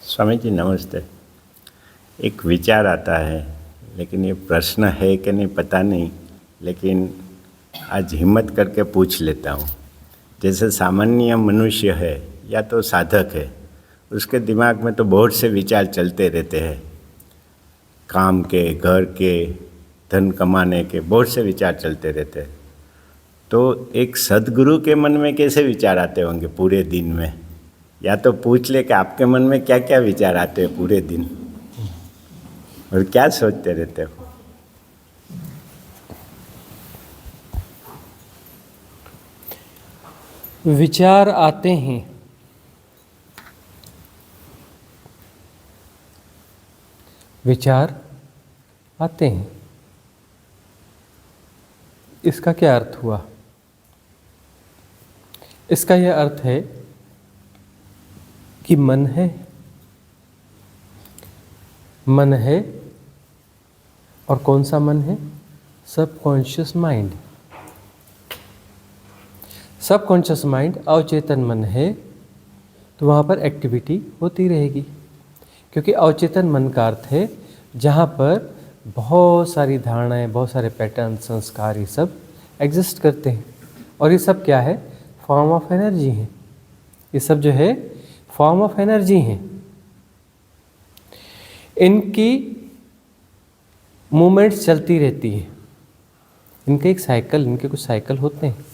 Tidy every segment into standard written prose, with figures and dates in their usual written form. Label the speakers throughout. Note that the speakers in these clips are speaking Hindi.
Speaker 1: स्वामी जी नमस्ते। एक विचार आता है, लेकिन ये प्रश्न है कि नहीं पता नहीं, लेकिन आज हिम्मत करके पूछ लेता हूँ। जैसे सामान्य मनुष्य है या तो साधक है, उसके दिमाग में तो बहुत से विचार चलते रहते हैं, काम के, घर के, धन कमाने के बहुत से विचार चलते रहते हैं। तो एक सद्गुरु के मन में कैसे विचार आते होंगे पूरे दिन में? या तो पूछ ले कि आपके मन में क्या क्या विचार आते हैं पूरे दिन और क्या सोचते रहते हो?
Speaker 2: विचार आते हैं। विचार आते हैं, इसका क्या अर्थ हुआ? इसका यह अर्थ है कि मन है, मन है। और कौन सा मन है? Subconscious mind. सबकॉन्शियस माइंड अवचेतन मन है, तो वहाँ पर एक्टिविटी होती रहेगी, क्योंकि अवचेतन मन का अर्थ है जहाँ पर बहुत सारी धारणाएं, बहुत सारे पैटर्न, संस्कार, ये सब एग्जिस्ट करते हैं। और ये सब क्या है? फॉर्म ऑफ एनर्जी है। ये सब जो है फॉर्म ऑफ एनर्जी हैं। इनकी मूवमेंट्स चलती रहती है। इनके एक साइकिल, इनके कुछ साइकिल होते हैं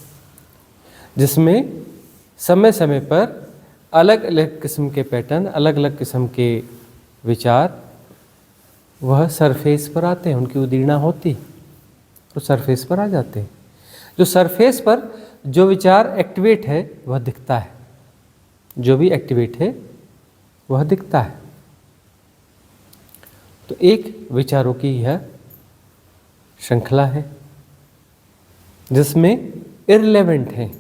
Speaker 2: जिसमें समय समय पर अलग अलग किस्म के पैटर्न, अलग अलग किस्म के विचार वह सरफेस पर आते हैं। उनकी उदीर्णा होती तो सरफेस पर आ जाते हैं। जो सरफेस पर जो विचार एक्टिवेट है वह दिखता है, जो भी एक्टिवेट है वह दिखता है। तो एक विचारों की यह श्रृंखला है जिसमें इररिलेवेंट है,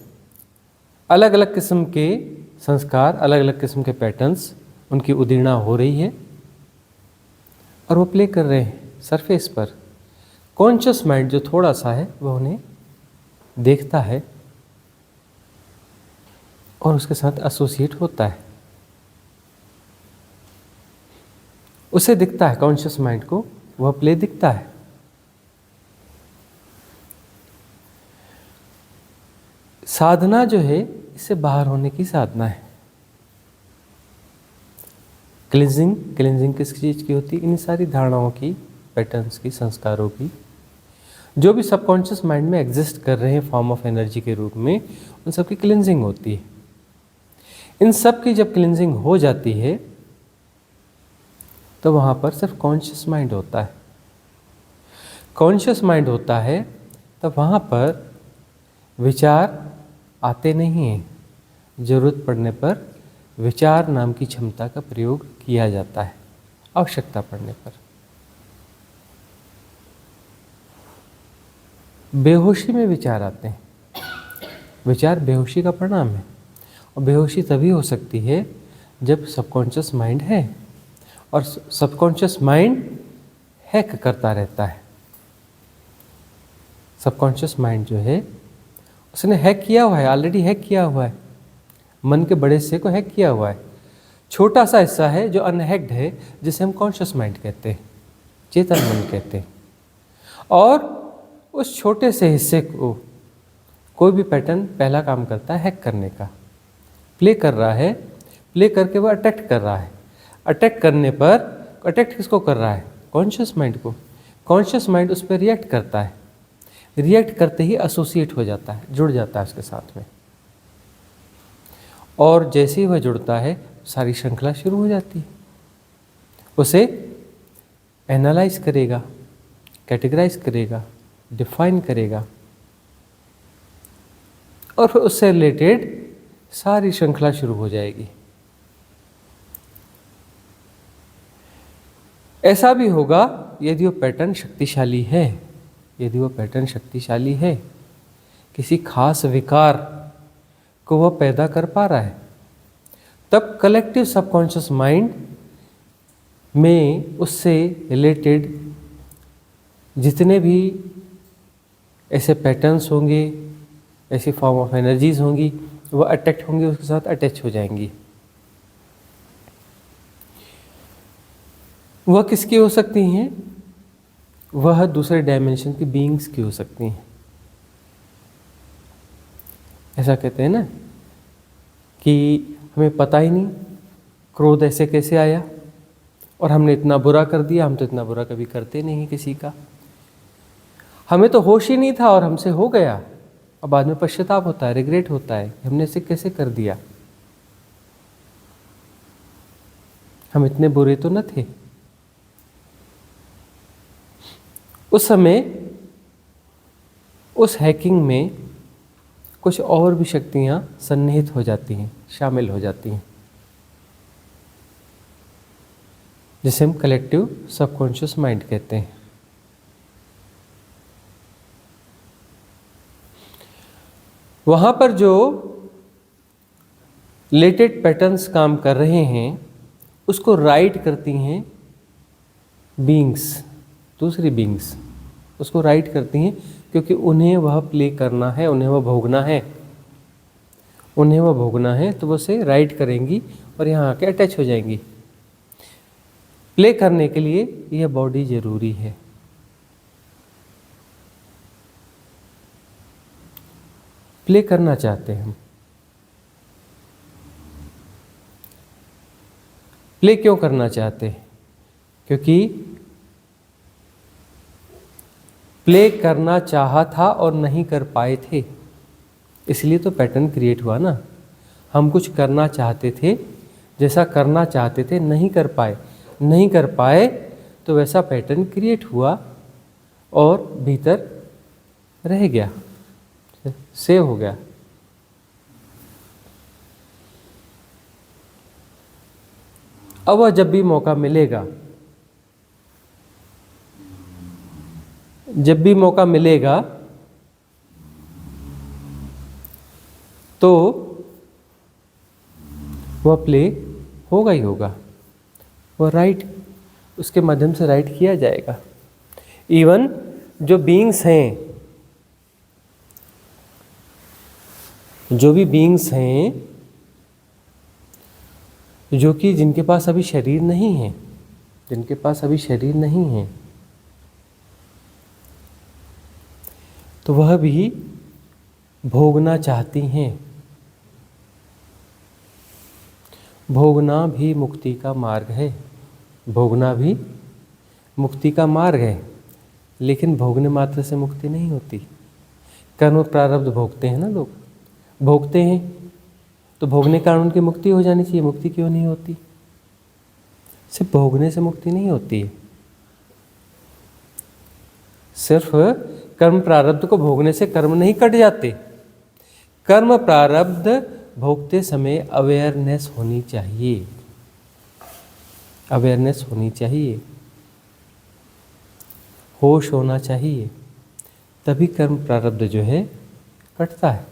Speaker 2: अलग अलग किस्म के संस्कार, अलग अलग किस्म के पैटर्न्स, उनकी उदीर्णा हो रही है और वो प्ले कर रहे हैं सरफेस पर। कॉन्शियस माइंड जो थोड़ा सा है वह उन्हें देखता है और उसके साथ एसोसिएट होता है। उसे दिखता है, कॉन्शियस माइंड को वह प्ले दिखता है। साधना जो है इससे बाहर होने की साधना है। क्लींजिंग, क्लींजिंग किस चीज़ की होती है? इन सारी धारणाओं की, पैटर्न्स की, संस्कारों की, जो भी सबकॉन्शियस माइंड में एग्जिस्ट कर रहे हैं फॉर्म ऑफ एनर्जी के रूप में, उन सब की क्लींजिंग होती है। इन सब की जब क्लींजिंग हो जाती है तो वहाँ पर सिर्फ कॉन्शियस माइंड होता है। कॉन्शियस माइंड होता है तब वहाँ पर विचार आते नहीं हैं। जरूरत पड़ने पर विचार नाम की क्षमता का प्रयोग किया जाता है, आवश्यकता पड़ने पर। बेहोशी में विचार आते हैं। विचार बेहोशी का परिणाम है, और बेहोशी तभी हो सकती है जब सबकॉन्शियस माइंड है, और सबकॉन्शियस माइंड हैक करता रहता है। सबकॉन्शियस माइंड जो है उसने हैक किया हुआ है, ऑलरेडी हैक किया हुआ है। मन के बड़े हिस्से को हैक किया हुआ है। छोटा सा हिस्सा है जो अनहैक्ड है, जिसे हम कॉन्शियस माइंड कहते हैं, चेतन मन कहते हैं। और उस छोटे से हिस्से को कोई भी पैटर्न पहला काम करता है हैक करने का, प्ले कर रहा है। प्ले करके वह अटैक कर रहा है। अटैक करने पर, अटैक किसको कर रहा है? कॉन्शियस माइंड को। कॉन्शियस माइंड उस पर रिएक्ट करता है। रिएक्ट करते ही एसोसिएट हो जाता है, जुड़ जाता है उसके साथ में। और जैसे ही वह जुड़ता है सारी श्रृंखला शुरू हो जाती है। उसे एनालाइज करेगा, कैटेगराइज करेगा, डिफाइन करेगा, और फिर उससे रिलेटेड सारी श्रृंखला शुरू हो जाएगी। ऐसा भी होगा यदि वो पैटर्न शक्तिशाली है। यदि वो पैटर्न शक्तिशाली है, किसी खास विकार को वह पैदा कर पा रहा है, तब कलेक्टिव सबकॉन्शियस माइंड में उससे रिलेटेड जितने भी ऐसे पैटर्न्स होंगे, ऐसी फॉर्म ऑफ एनर्जीज होंगी, वह अटैक्ट होंगे, उसके साथ अटैच हो जाएंगी। वह किसकी हो सकती हैं? वह दूसरे डायमेंशन की बीइंग्स की हो सकती हैं। ऐसा कहते हैं ना कि हमें पता ही नहीं क्रोध ऐसे कैसे आया, और हमने इतना बुरा कर दिया। हम तो इतना बुरा कभी करते नहीं किसी का, हमें तो होश ही नहीं था और हमसे हो गया। अब बाद में पश्चाताप होता है, रिग्रेट होता है, हमने इसे कैसे कर दिया, हम इतने बुरे तो न थे। उस समय उस हैकिंग में कुछ और भी शक्तियां सन्निहित हो जाती हैं, शामिल हो जाती हैं, जिसे हम कलेक्टिव सबकॉन्शियस माइंड कहते हैं। वहाँ पर जो लेटेड पैटर्न्स काम कर रहे हैं उसको राइट करती हैं बीइंग्स, दूसरी बीइंग्स उसको राइट करती हैं, क्योंकि उन्हें वह प्ले करना है, उन्हें वह भोगना है, उन्हें वह भोगना है, तो वो उसे राइट करेंगी और यहाँ आके अटैच हो जाएंगी। प्ले करने के लिए यह बॉडी जरूरी है। प्ले करना चाहते हैं हम। प्ले क्यों करना चाहते हैं? क्योंकि प्ले करना चाहा था और नहीं कर पाए थे, इसलिए तो पैटर्न क्रिएट हुआ ना। हम कुछ करना चाहते थे, जैसा करना चाहते थे नहीं कर पाए, नहीं कर पाए तो वैसा पैटर्न क्रिएट हुआ और भीतर रह गया, सेव हो गया। अब वह जब भी मौका मिलेगा, जब भी मौका मिलेगा तो वह प्ले होगा ही होगा, वह राइट उसके माध्यम से राइट किया जाएगा। इवन जो बीइंग्स हैं, जो भी बीइंग्स हैं जो कि जिनके पास अभी शरीर नहीं है, जिनके पास अभी शरीर नहीं है, तो वह भी भोगना चाहती हैं। भोगना भी मुक्ति का मार्ग है, भोगना भी मुक्ति का मार्ग है, लेकिन भोगने मात्र से मुक्ति नहीं होती। कर्म प्रारब्ध भोगते हैं ना लोग, भोगते हैं तो भोगने के कारण उनकी मुक्ति हो जानी चाहिए। मुक्ति क्यों नहीं होती? सिर्फ भोगने से मुक्ति नहीं होती है। सिर्फ कर्म प्रारब्ध को भोगने से कर्म नहीं कट जाते। कर्म प्रारब्ध भोगते समय अवेयरनेस होनी चाहिए, अवेयरनेस होनी चाहिए, होश होना चाहिए, तभी कर्म प्रारब्ध जो है कटता है,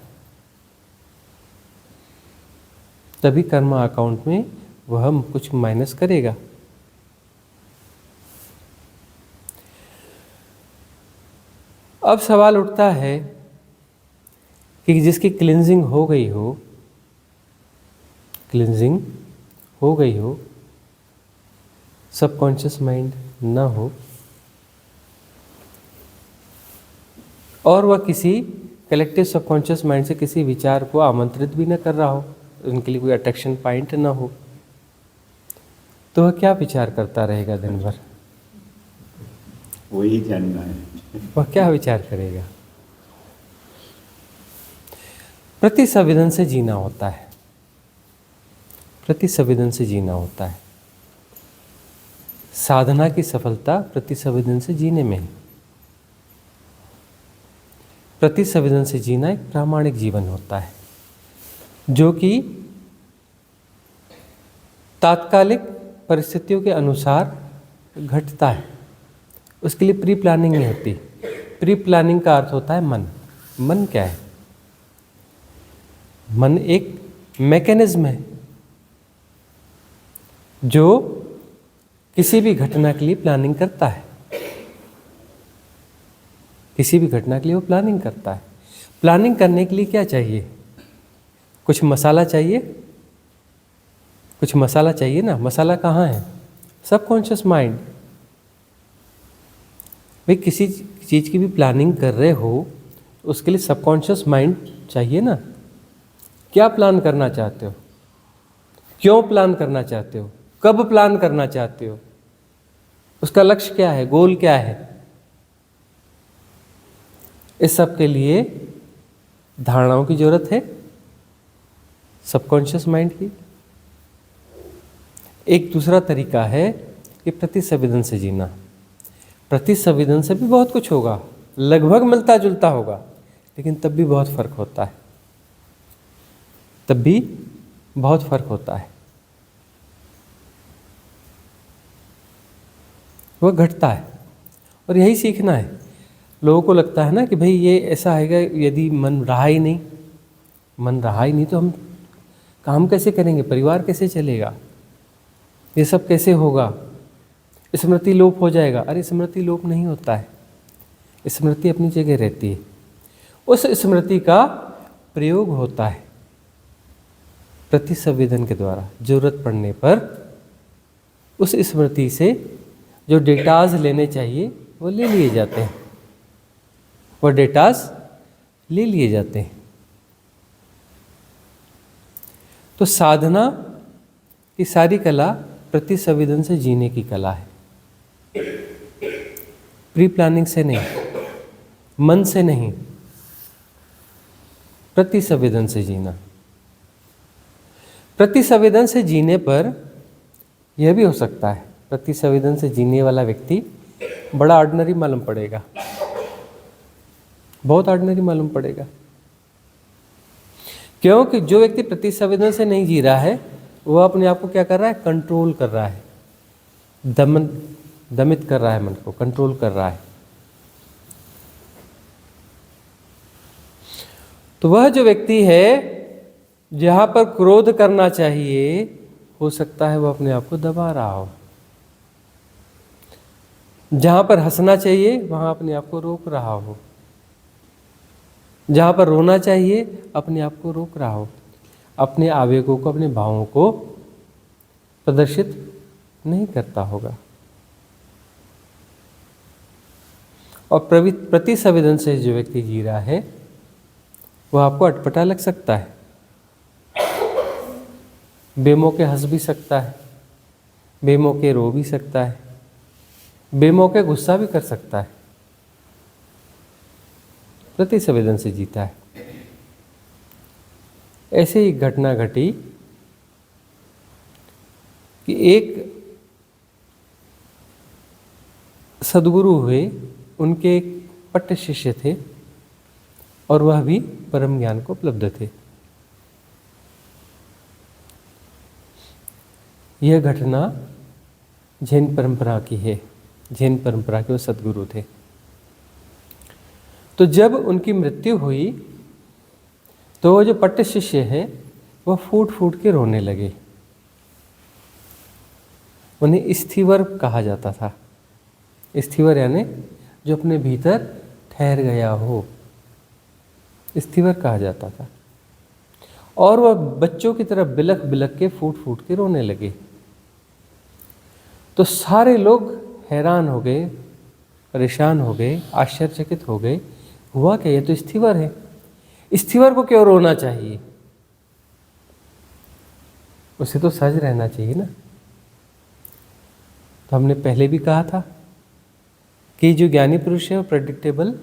Speaker 2: तभी कर्म अकाउंट में वह कुछ माइनस करेगा। अब सवाल उठता है कि जिसकी क्लिनजिंग हो गई हो, क्लिनजिंग हो गई हो, सबकॉन्शियस माइंड ना हो, और वह किसी कलेक्टिव सबकॉन्शियस माइंड से किसी विचार को आमंत्रित भी न कर रहा हो, उनके लिए कोई अट्रैक्शन पॉइंट ना हो, तो वह क्या विचार करता रहेगा दिन भर?
Speaker 1: वही जानना है।
Speaker 2: वह क्या विचार करेगा? प्रति संवेदन से जीना होता है, प्रति संवेदन से जीना होता है। साधना की सफलता प्रति संवेदन से जीने में है। प्रति संवेदन से जीना एक प्रामाणिक जीवन होता है, जो कि तात्कालिक परिस्थितियों के अनुसार घटता है। उसके लिए प्री प्लानिंग नहीं होती। प्री प्लानिंग का अर्थ होता है मन। मन क्या है? मन एक मैकेनिज्म है जो किसी भी घटना के लिए प्लानिंग करता है, किसी भी घटना के लिए वो प्लानिंग करता है। प्लानिंग करने के लिए क्या चाहिए? कुछ मसाला चाहिए, कुछ मसाला चाहिए ना। मसाला कहाँ है? Subconscious mind. भाई किसी चीज़ की भी प्लानिंग कर रहे हो उसके लिए सबकॉन्शियस माइंड चाहिए ना। क्या प्लान करना चाहते हो, क्यों प्लान करना चाहते हो, कब प्लान करना चाहते हो, उसका लक्ष्य क्या है, गोल क्या है। इस सब के लिए धारणाओं की जरूरत है, सबकॉन्शियस माइंड की। एक दूसरा तरीका है कि प्रतिसंवेदन से जीना। प्रतिसंवेदन से भी बहुत कुछ होगा, लगभग मिलता जुलता होगा, लेकिन तब भी बहुत फर्क होता है, तब भी बहुत फर्क होता है। वह घटता है और यही सीखना है। लोगों को लगता है ना कि भाई ये ऐसा है कि यदि मन रहा ही नहीं तो हम काम कैसे करेंगे, परिवार कैसे चलेगा, ये सब कैसे होगा, स्मृति लोप हो जाएगा। अरे स्मृति लोप नहीं होता है, स्मृति अपनी जगह रहती है। उस स्मृति का प्रयोग होता है प्रतिसंवेदन के द्वारा। जरूरत पड़ने पर उस स्मृति से जो डेटाज लेने चाहिए वो ले लिए जाते हैं, वो डेटाज ले लिए जाते हैं। तो साधना की सारी कला प्रतिसंवेदन से जीने की कला है, प्री प्लानिंग से नहीं, मन से नहीं, प्रतिसंवेदन से जीना। प्रतिसंवेदन से जीने पर यह भी हो सकता है, प्रतिसंवेदन से जीने वाला व्यक्ति बड़ा ऑर्डिनरी मालूम पड़ेगा, बहुत ऑर्डिनरी मालूम पड़ेगा। क्योंकि जो व्यक्ति प्रतिसंवेदन से नहीं जी रहा है वह अपने आप को क्या कर रहा है, कंट्रोल कर रहा है, दमित कर रहा है, मन को कंट्रोल कर रहा है। तो वह जो व्यक्ति है जहां पर क्रोध करना चाहिए, हो सकता है वह अपने आप को दबा रहा हो। जहां पर हंसना चाहिए वहां अपने आप को रोक रहा हो। जहां पर रोना चाहिए अपने आप को रोक रहा हो, अपने आवेगों को, अपने भावों को प्रदर्शित नहीं करता होगा। और प्रतिसंवेदन से जो व्यक्ति जी रहा है वह आपको अटपटा लग सकता है, बेमौके हंस भी सकता है, बेमौके रो भी सकता है, बेमौके गुस्सा भी कर सकता है। प्रतिसंवेदन से जीता है। ऐसे ही घटना घटी कि एक सद्गुरु हुए, उनके एक पट्ट शिष्य थे और वह भी परम ज्ञान को उपलब्ध थे। यह घटना जैन परंपरा की है, जैन परंपरा के वो सद्गुरु थे। तो जब उनकी मृत्यु हुई तो वो जो पट्ट शिष्य है वह फूट फूट के रोने लगे। उन्हें स्थिवर कहा जाता था। स्थिवर यानी जो अपने भीतर ठहर गया हो, स्थिवर कहा जाता था। और वह बच्चों की तरह बिलख बिलख के फूट फूट के रोने लगे। तो सारे लोग हैरान हो गए, परेशान हो गए, आश्चर्यचकित हो गए। हुआ क्या, ये तो स्थिवर है, स्थिवर को क्यों रोना चाहिए, उसे तो सहज रहना चाहिए ना। तो हमने पहले भी कहा था कि जो ज्ञानी पुरुष है वो प्रेडिक्टेबल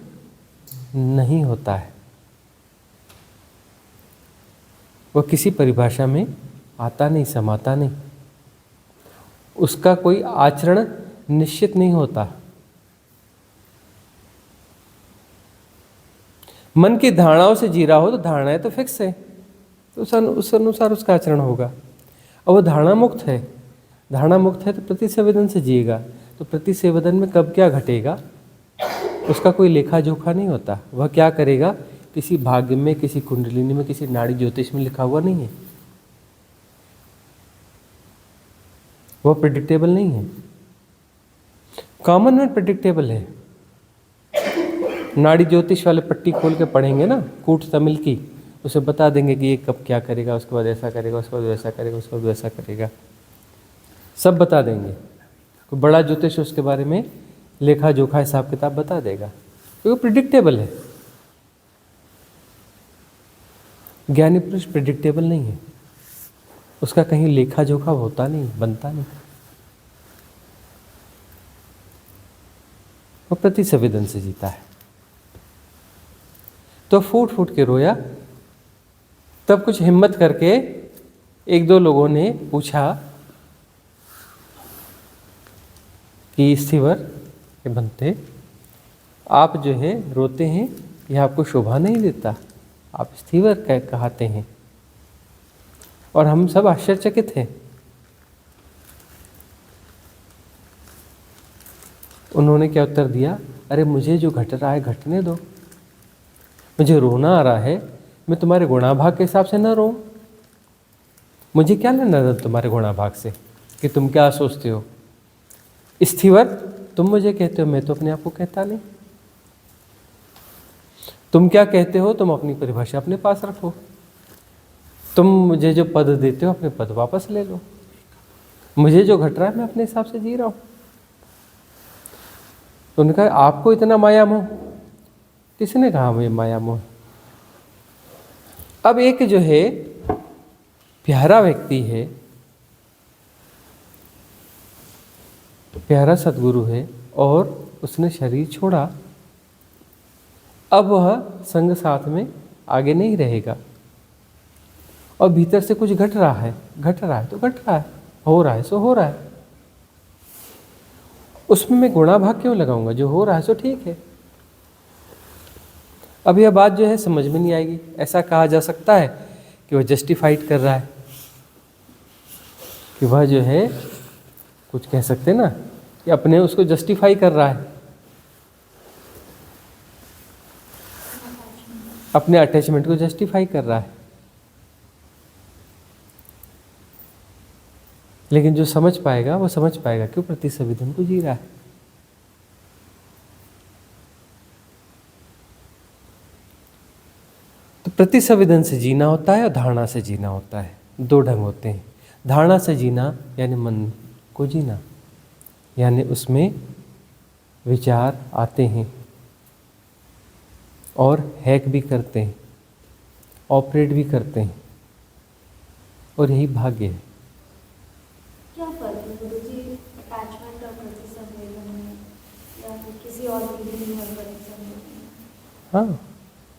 Speaker 2: नहीं होता है, वह किसी परिभाषा में आता नहीं, समाता नहीं, उसका कोई आचरण निश्चित नहीं होता। मन की धारणाओं से जी रहा हो तो धारणाएं तो फिक्स है, तो उस अनुसार उसका आचरण होगा। और वो धारणा मुक्त है, धारणा मुक्त है तो प्रतिसंवेदन से जिएगा। तो प्रतिसंवेदन में कब क्या घटेगा उसका कोई लेखा जोखा नहीं होता। वह क्या करेगा किसी भाग्य में, किसी कुंडलिनी में, किसी नाड़ी ज्योतिष में लिखा हुआ नहीं है, वह प्रेडिक्टेबल नहीं है। कॉमन मैन प्रेडिक्टेबल है। नाड़ी ज्योतिष वाले पट्टी खोल के पढ़ेंगे ना, कूट तमिल की, उसे बता देंगे कि ये कब क्या करेगा, उसके बाद ऐसा करेगा, उसके बाद वैसा करेगा, उसके बाद वैसा करेगा, सब बता देंगे। कोई बड़ा ज्योतिष उसके बारे में लेखा जोखा हिसाब किताब बता देगा, क्योंकि प्रिडिक्टेबल है। ज्ञानी पुरुष प्रिडिक्टेबल नहीं है, उसका कहीं लेखा जोखा होता नहीं, बनता नहीं। वो प्रति संवेदन से जीता है। तो फूट फूट के रोया। तब कुछ हिम्मत करके एक दो लोगों ने पूछा कि स्थिवर के बनते, आप जो है रोते हैं, यह आपको शोभा नहीं देता, आप स्थिवर कहते हैं। और हम सब आश्चर्यचकित हैं। उन्होंने क्या उत्तर दिया, अरे मुझे जो घट रहा है घटने दो, मुझे रोना आ रहा है, मैं तुम्हारे गुणाभाग के हिसाब से न रोऊं। मुझे क्या लेना था तुम्हारे गुणाभाग से कि तुम क्या सोचते हो। स्थिवर, तुम मुझे कहते हो, मैं तो अपने आप को कहता नहीं। तुम क्या कहते हो, तुम अपनी परिभाषा अपने पास रखो। तुम मुझे जो पद देते हो, अपने पद वापस ले लो। मुझे जो घट रहा है, मैं अपने हिसाब से जी रहा हूं। तो उन्होंने कहा, आपको इतना माया मोह? किसने कहा मुझे माया मोह? अब एक जो है प्यारा व्यक्ति है, प्यारा सद्गुरु है, और उसने शरीर छोड़ा। अब वह संग साथ में आगे नहीं रहेगा, और भीतर से कुछ घट रहा है, घट रहा है तो घट रहा है, हो रहा है सो हो रहा है। उसमें मैं गुणाभाग क्यों लगाऊंगा? जो हो रहा है सो ठीक है। अब यह बात जो है समझ में नहीं आएगी। ऐसा कहा जा सकता है कि वह जस्टिफाइड कर रहा है, कि वह जो है कुछ कह सकते ना कि अपने उसको जस्टिफाई कर रहा है, अपने अटैचमेंट को जस्टिफाई कर रहा है। लेकिन जो समझ पाएगा वो समझ पाएगा कि प्रति संवेदन को जी रहा है। तो प्रति संवेदन से जीना होता है और धारणा से जीना होता है। दो ढंग होते हैं। धारणा से जीना यानी मन को जीना, यानी उसमें विचार आते हैं और हैक भी करते हैं, ऑपरेट भी करते हैं, और यही भाग्य है।
Speaker 3: क्या फर्क है गुरुजी अटैचमेंट और प्रति संवेदन में, या फिर किसी और फीलिंग में और प्रति संवेदन में?
Speaker 2: हाँ,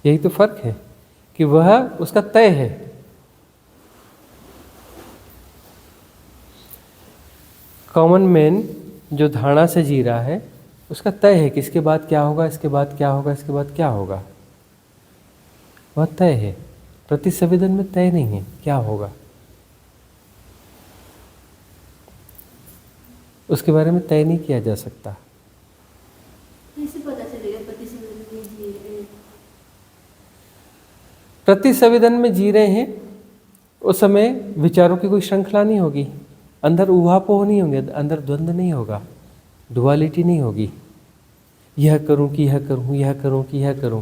Speaker 2: यही तो फर्क है कि वह उसका तय है। कॉमन मैन जो धारणा से जी रहा है, उसका तय है कि इसके बाद क्या होगा, इसके बाद क्या होगा, इसके बाद क्या होगा, वह तय है। प्रति संवेदन में तय नहीं है क्या होगा, उसके बारे में तय नहीं किया जा सकता।
Speaker 3: कैसे पता चलेगा प्रति संवेदन में जी रहे?
Speaker 2: प्रति संवेदन में जी रहे हैं उस समय विचारों की कोई श्रृंखला नहीं होगी, अंदर ऊहापोह नहीं होंगे, अंदर द्वंद्व नहीं होगा, डुअलिटी नहीं होगी, यह करूं कि यह करूं, यह करूं कि यह करूं,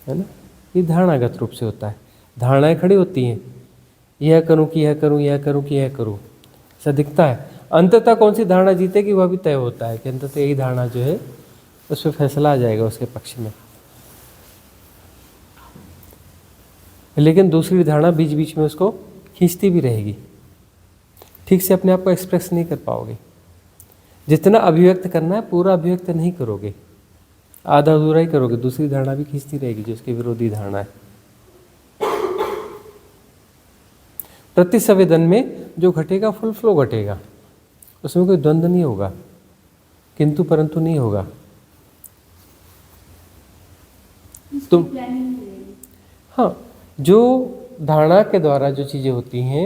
Speaker 2: है ना। ये धारणागत रूप से होता है। धारणाएं खड़ी होती हैं, यह करूं कि यह करूं, यह करूं कि यह करूं, ऐसा दिखता है। अंततः कौन सी धारणा जीतेगी वह भी तय होता है कि अंततः यही धारणा जो है उस पर फैसला आ जाएगा उसके पक्ष में। लेकिन दूसरी धारणा बीच बीच में उसको खींचती भी रहेगी, ठीक से अपने आप को एक्सप्रेस नहीं कर पाओगे। जितना अभिव्यक्त करना है पूरा अभिव्यक्त नहीं करोगे, आधा अधूरा ही करोगे, दूसरी धारणा भी खींचती रहेगी जो उसकी विरोधी धारणा है। प्रति संवेदन में जो घटेगा फुल फ्लो घटेगा, उसमें कोई द्वंद्व नहीं होगा, किंतु परंतु नहीं होगा। तुम हाँ, जो धारणा के द्वारा जो चीज़ें होती हैं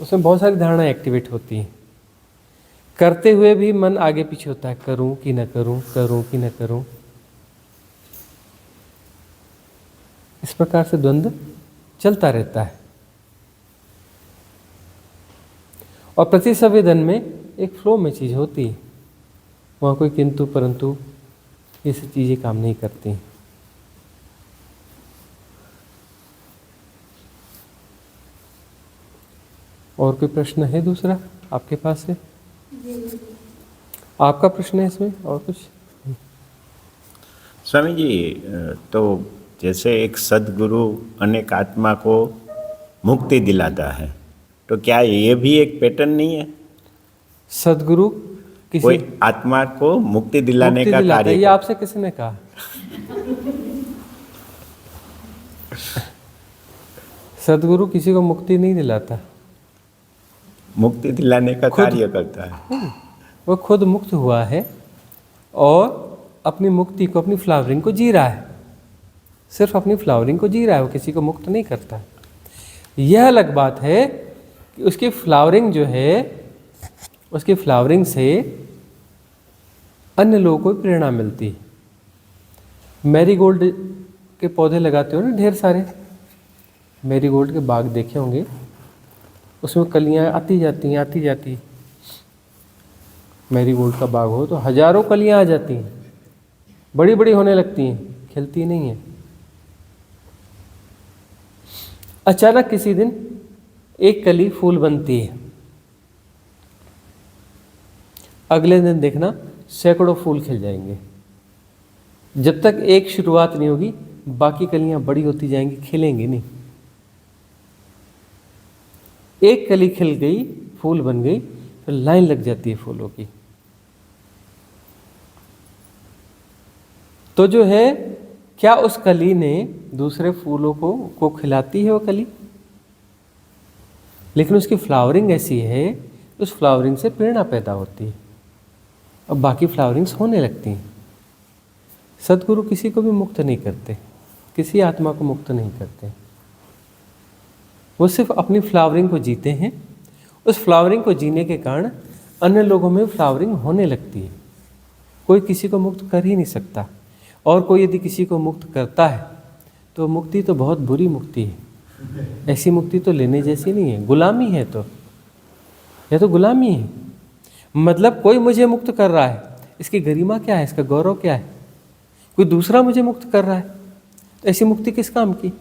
Speaker 2: उसमें बहुत सारी धारणाएं एक्टिवेट होती हैं। करते हुए भी मन आगे पीछे होता है, करूं कि न करूं, करूं कि न करूं। इस प्रकार से द्वंद्व चलता रहता है। और प्रति संवेदन में एक फ्लो में चीज़ होती है, वहाँ कोई किंतु परंतु ये सब चीज़ें काम नहीं करती। और कोई प्रश्न है दूसरा आपके पास से?
Speaker 3: जी
Speaker 2: आपका प्रश्न है इसमें और कुछ?
Speaker 1: स्वामी जी, तो जैसे एक सदगुरु अनेक आत्मा को मुक्ति दिलाता है, तो क्या ये भी एक पैटर्न नहीं है?
Speaker 2: सदगुरु किसी
Speaker 1: कोई आत्मा को मुक्ति दिलाने
Speaker 2: मुक्ति
Speaker 1: का
Speaker 2: दिलाता है,
Speaker 1: कार्य
Speaker 2: ये
Speaker 1: करता
Speaker 2: आपसे किसने कहा? सदगुरु किसी को मुक्ति नहीं दिलाता,
Speaker 1: मुक्ति दिलाने का कार्य करता है।
Speaker 2: वो खुद मुक्त हुआ है और अपनी मुक्ति को, अपनी फ्लावरिंग को जी रहा है। सिर्फ अपनी फ्लावरिंग को जी रहा है, वो किसी को मुक्त नहीं करता। यह अलग बात है कि उसकी फ्लावरिंग जो है, उसकी फ्लावरिंग से अन्य लोगों को प्रेरणा मिलती है। मैरीगोल्ड के पौधे लगाते हो ना ढेर सारे, मैरीगोल्ड के बाग देखे होंगे, उसमें कलियां आती जाती। मैरीगोल्ड का बाग हो तो हजारों कलियां आ जाती हैं, बड़ी बड़ी होने लगती हैं, खिलती नहीं है। अचानक किसी दिन एक कली फूल बनती है, अगले दिन देखना सैकड़ों फूल खिल जाएंगे। जब तक एक शुरुआत नहीं होगी, बाकी कलियां बड़ी होती जाएंगी, खिलेंगी नहीं। एक कली खिल गई, फूल बन गई, फिर लाइन लग जाती है फूलों की। तो जो है, क्या उस कली ने दूसरे फूलों को खिलाती है वो कली? लेकिन उसकी फ्लावरिंग ऐसी है, उस फ्लावरिंग से प्रेरणा पैदा होती है और बाकी फ्लावरिंग्स होने लगती हैं। सदगुरु किसी को भी मुक्त नहीं करते, किसी आत्मा को मुक्त नहीं करते। वो सिर्फ अपनी फ्लावरिंग को जीते हैं। उस फ्लावरिंग को जीने के कारण अन्य लोगों में फ्लावरिंग होने लगती है। कोई किसी को मुक्त कर ही नहीं सकता, और कोई यदि किसी को मुक्त करता है तो मुक्ति तो बहुत बुरी मुक्ति है। ऐसी मुक्ति तो लेने जैसी नहीं है, गुलामी है। तो यह तो गुलामी है। मतलब कोई मुझे मुक्त कर रहा है, इसकी गरिमा क्या है, इसका गौरव क्या है? कोई दूसरा मुझे मुक्त कर रहा है, तो ऐसी मुक्ति किस काम की?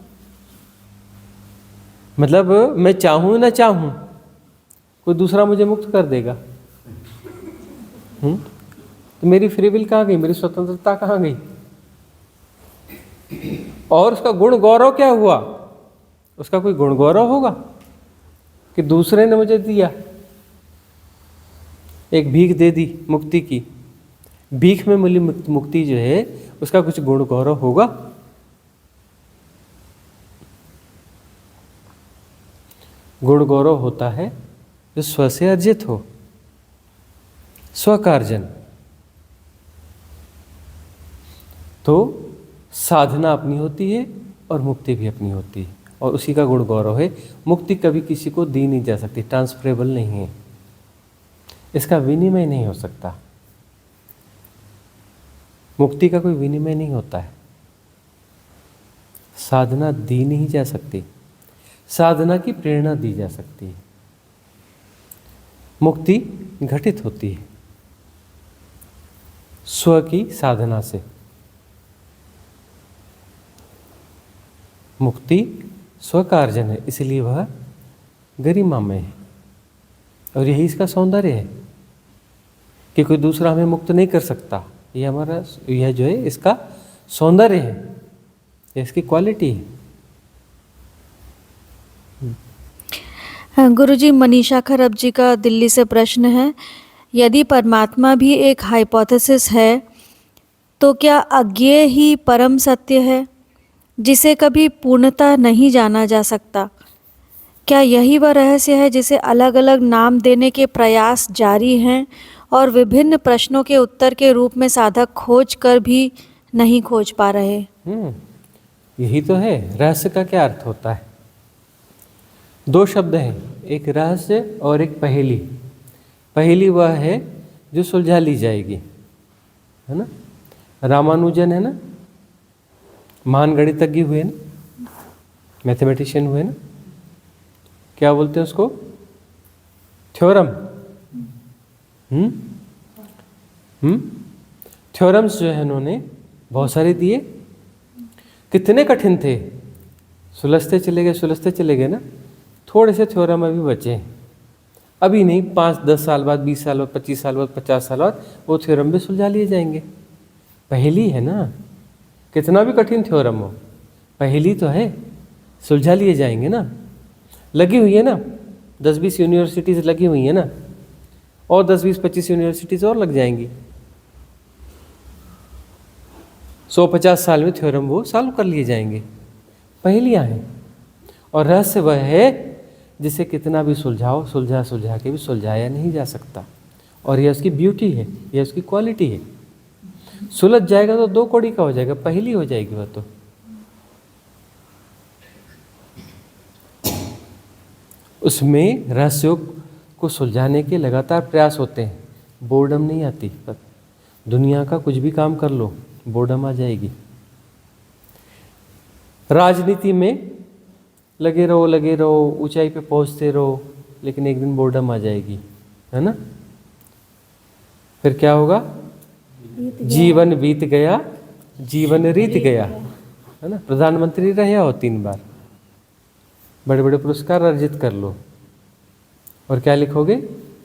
Speaker 2: मतलब मैं चाहूँ ना चाहूँ, कोई दूसरा मुझे मुक्त कर देगा। तो मेरी फ्री विल कहाँ गई, मेरी स्वतंत्रता कहाँ गई? और उसका गुण गौरव क्या हुआ? उसका कोई गुण गौरव होगा कि दूसरे ने मुझे दिया, एक भीख दे दी मुक्ति की, भीख में मिली मुक्ति जो है, उसका कुछ गुण गौरव होगा? गुण गौरव होता है जो स्व से अर्जित हो, स्वकार्जन। तो साधना अपनी होती है और मुक्ति भी अपनी होती है, और उसी का गुण गौरव है। मुक्ति कभी किसी को दी नहीं जा सकती, ट्रांसफरेबल नहीं है, इसका विनिमय नहीं हो सकता। मुक्ति का कोई विनिमय नहीं होता है। साधना दी नहीं जा सकती, साधना की प्रेरणा दी जा सकती है। मुक्ति घटित होती है स्व की साधना से। मुक्ति स्वकार्जन है, इसलिए वह गरिमामय है। और यही इसका सौंदर्य है कि कोई दूसरा हमें मुक्त नहीं कर सकता। यह हमारा, यह जो है इसका सौंदर्य है, यह इसकी क्वालिटी है।
Speaker 3: गुरुजी, मनीषा खरब जी का दिल्ली से प्रश्न है, यदि परमात्मा भी एक हाइपोथेसिस है तो क्या अज्ञेय ही परम सत्य है जिसे कभी पूर्णतः नहीं जाना जा सकता? क्या यही वह रहस्य है जिसे अलग अलग नाम देने के प्रयास जारी हैं और विभिन्न प्रश्नों के उत्तर के रूप में साधक खोज कर भी नहीं खोज पा रहे?
Speaker 2: यही तो है। रहस्य का क्या अर्थ होता है? दो शब्द हैं, एक रहस्य और एक पहेली। पहेली वह है जो सुलझा ली जाएगी, है ना। रामानुजन है ना, महान गणितज्ञ हुए ना, मैथमेटिशियन हुए ना, क्या बोलते हैं उसको? थ्योरम। थ्योरम्स जो है उन्होंने बहुत सारे दिए। कितने कठिन थे, सुलझते चले गए ना। थोड़े से थ्योरम अभी बचे हैं। अभी नहीं, 5-10 साल बाद, 20 साल बाद, 25 साल बाद, 50 साल बाद वो थ्योरम भी सुलझा लिए जाएंगे। पहेली है ना, कितना भी कठिन थ्योरम हो, पहेली तो है, सुलझा लिए जाएंगे ना। लगी हुई है ना, 10-20 यूनिवर्सिटीज़ लगी हुई है ना, और 10-20-25 यूनिवर्सिटीज़ और लग जाएंगी। 150 साल में थ्योरम वो सॉल्व कर लिए जाएंगे। पहेलियाँ हैं, और रहस्य वह है जिसे कितना भी सुलझाओ, सुलझा के भी सुलझाया नहीं जा सकता। और यह उसकी ब्यूटी है, यह उसकी क्वालिटी है। सुलझ जाएगा तो 2 कौड़ी का हो जाएगा, पहेली हो जाएगी वह तो। उसमें रहस्यों को सुलझाने के लगातार प्रयास होते हैं, बोर्डम नहीं आती। दुनिया का कुछ भी काम कर लो, बोर्डम आ जाएगी। राजनीति में लगे रहो, ऊंचाई पे पहुंचते रहो, लेकिन एक दिन बोर्डम आ जाएगी, है ना। फिर क्या होगा? जीवन बीत गया, जीवन रीत गया, है ना। प्रधानमंत्री रहे हो 3 बार, बड़े बड़े पुरस्कार अर्जित कर लो, और क्या लिखोगे?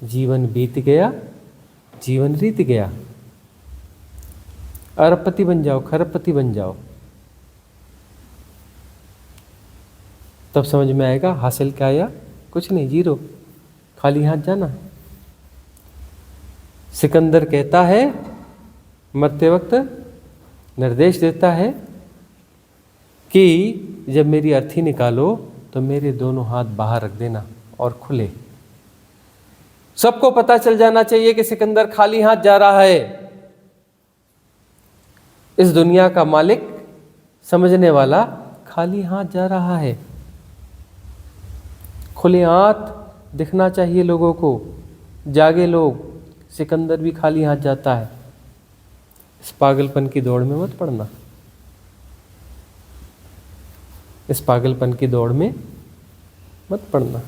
Speaker 2: जीवन बीत गया, जीवन रीत गया। अरबपति बन जाओ, खरबपति बन जाओ, तब समझ में आएगा हासिल क्या आया? कुछ नहीं, 0, खाली हाथ जाना है। सिकंदर कहता है, मरते वक्त निर्देश देता है कि जब मेरी अर्थी निकालो तो मेरे दोनों हाथ बाहर रख देना और खुले। सबको पता चल जाना चाहिए कि सिकंदर खाली हाथ जा रहा है। इस दुनिया का मालिक, समझने वाला, खाली हाथ जा रहा है। खुले हाथ दिखना चाहिए लोगों को। जागे लोग, सिकंदर भी खाली हाथ जाता है। इस पागलपन की दौड़ में मत पड़ना, इस पागलपन की दौड़ में मत पड़ना।